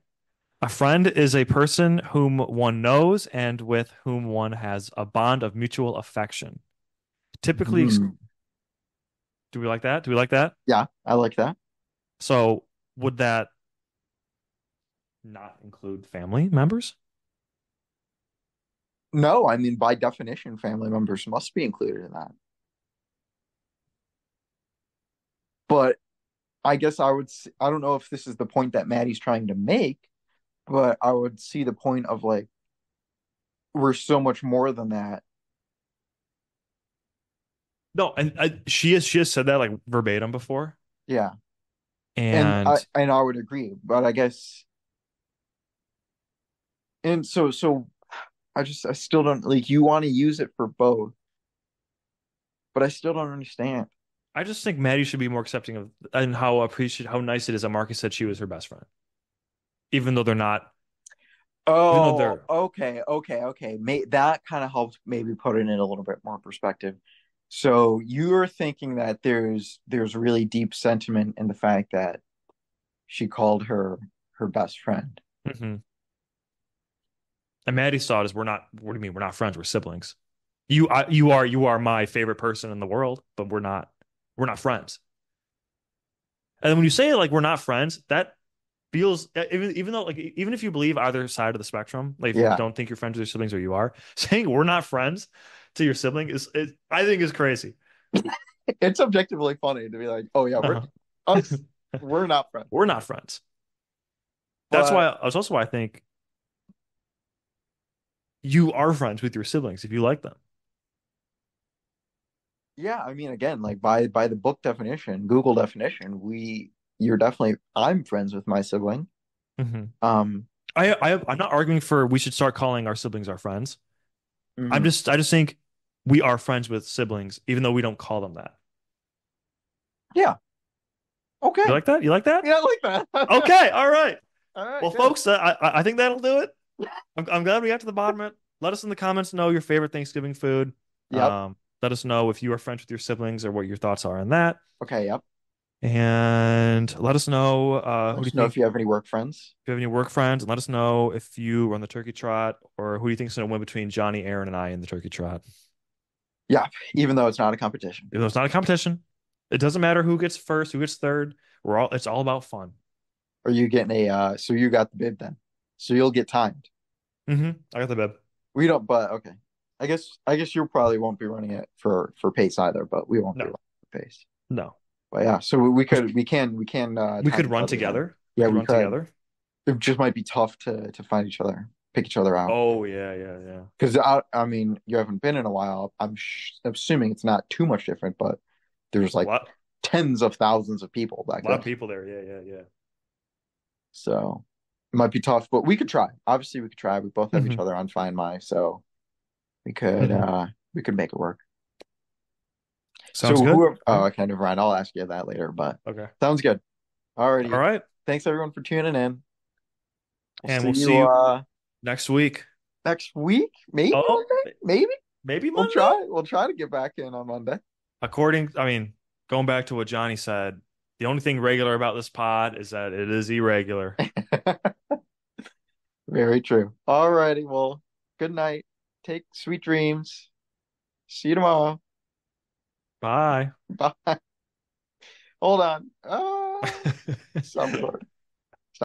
A friend is a person whom one knows and with whom one has a bond of mutual affection. Typically, Hmm. Do we like that? Do we like that? Yeah, I like that. So would that not include family members? No, I mean, by definition, family members must be included in that. But I guess I don't know if this is the point that Maddie's trying to make, but I would see the point of like, we're so much more than that. No, and she has said that like verbatim before, Yeah. and And I would agree, but I guess, and so I still don't like, you want to use it for both, but I still don't understand. I just think Maddie should be more accepting of and how appreciate how nice it is that Marcus said she was her best friend, even though they're not, even though Oh, they're. okay. That kind of helps maybe put it in a little bit more perspective. So you're thinking that there's really deep sentiment in the fact that she called her best friend. Mhm. And Maddie's thought is we're not. What do you mean we're not friends? We're siblings. You are my favorite person in the world, but we're not friends. And then when you say like we're not friends, that feels even though like even if you believe either side of the spectrum, like if you Yeah, don't think you're friends with your siblings or you are, saying we're not friends to your sibling is I think is crazy. it's objectively funny to be like, oh yeah, we're Uh-huh. us, we're not friends, We're not friends. but That's also why I think you are friends with your siblings if you like them. yeah, I mean, again, like by the book definition, Google definition, you're definitely I'm friends with my sibling. Hmm. Um, I'm not arguing for we should start calling our siblings our friends. mhm. I just think we are friends with siblings, even though we don't call them that. Yeah, You okay, like that? You like that? yeah, I like that. Okay, all right. All right, Well, good. folks, I think that'll do it. I'm glad we got to the bottom of it. Let us in the comments know your favorite Thanksgiving food. Yep. Let us know if you are friends with your siblings or what your thoughts are on that. Okay, yep. And let us know Let who do you us know think if you have any work friends. if you have any work friends, and let us know if you run the turkey trot or who do you think is going to win between Johnny, Aaron, and I in the turkey trot. Yeah, even though it's not a competition. Even though it's not a competition, it doesn't matter who gets first, who gets third. It's all about fun. Are you getting so you got the bib then. So you'll get timed. I got the bib. We don't, but okay. I guess you probably won't be running it for pace either, but we won't be No, running for pace. no. But yeah, so we can We time could each run other then. together. We Yeah, could we run could. together. It just might be tough to find each other, pick each other out. Oh yeah, yeah, yeah. Because I mean, you haven't been in a while. Assuming it's not too much different, but there's A like lot, tens of thousands of people back a lot then. of people there. Yeah, yeah, yeah. So it might be tough, but we could try. Obviously, we could try. We both have each Hmm. other on Find My, so we could Hmm. uh we could make it work. Sounds So good. whoever All oh, right. I kind of Ryan, I'll ask you that later, but Okay. sounds good. All Alrighty. right. Thanks everyone for tuning in. We'll And see we'll see you you next week. next week. Maybe Oh, Monday. Maybe. maybe We'll Monday. try. We'll try to get back in on Monday. I mean, going back to what Johnny said, the only thing regular about this pod is that it is irregular. Very true. Alrighty, well, good night. Take sweet dreams. See you tomorrow. Bye. Bye. Hold on. Some sort.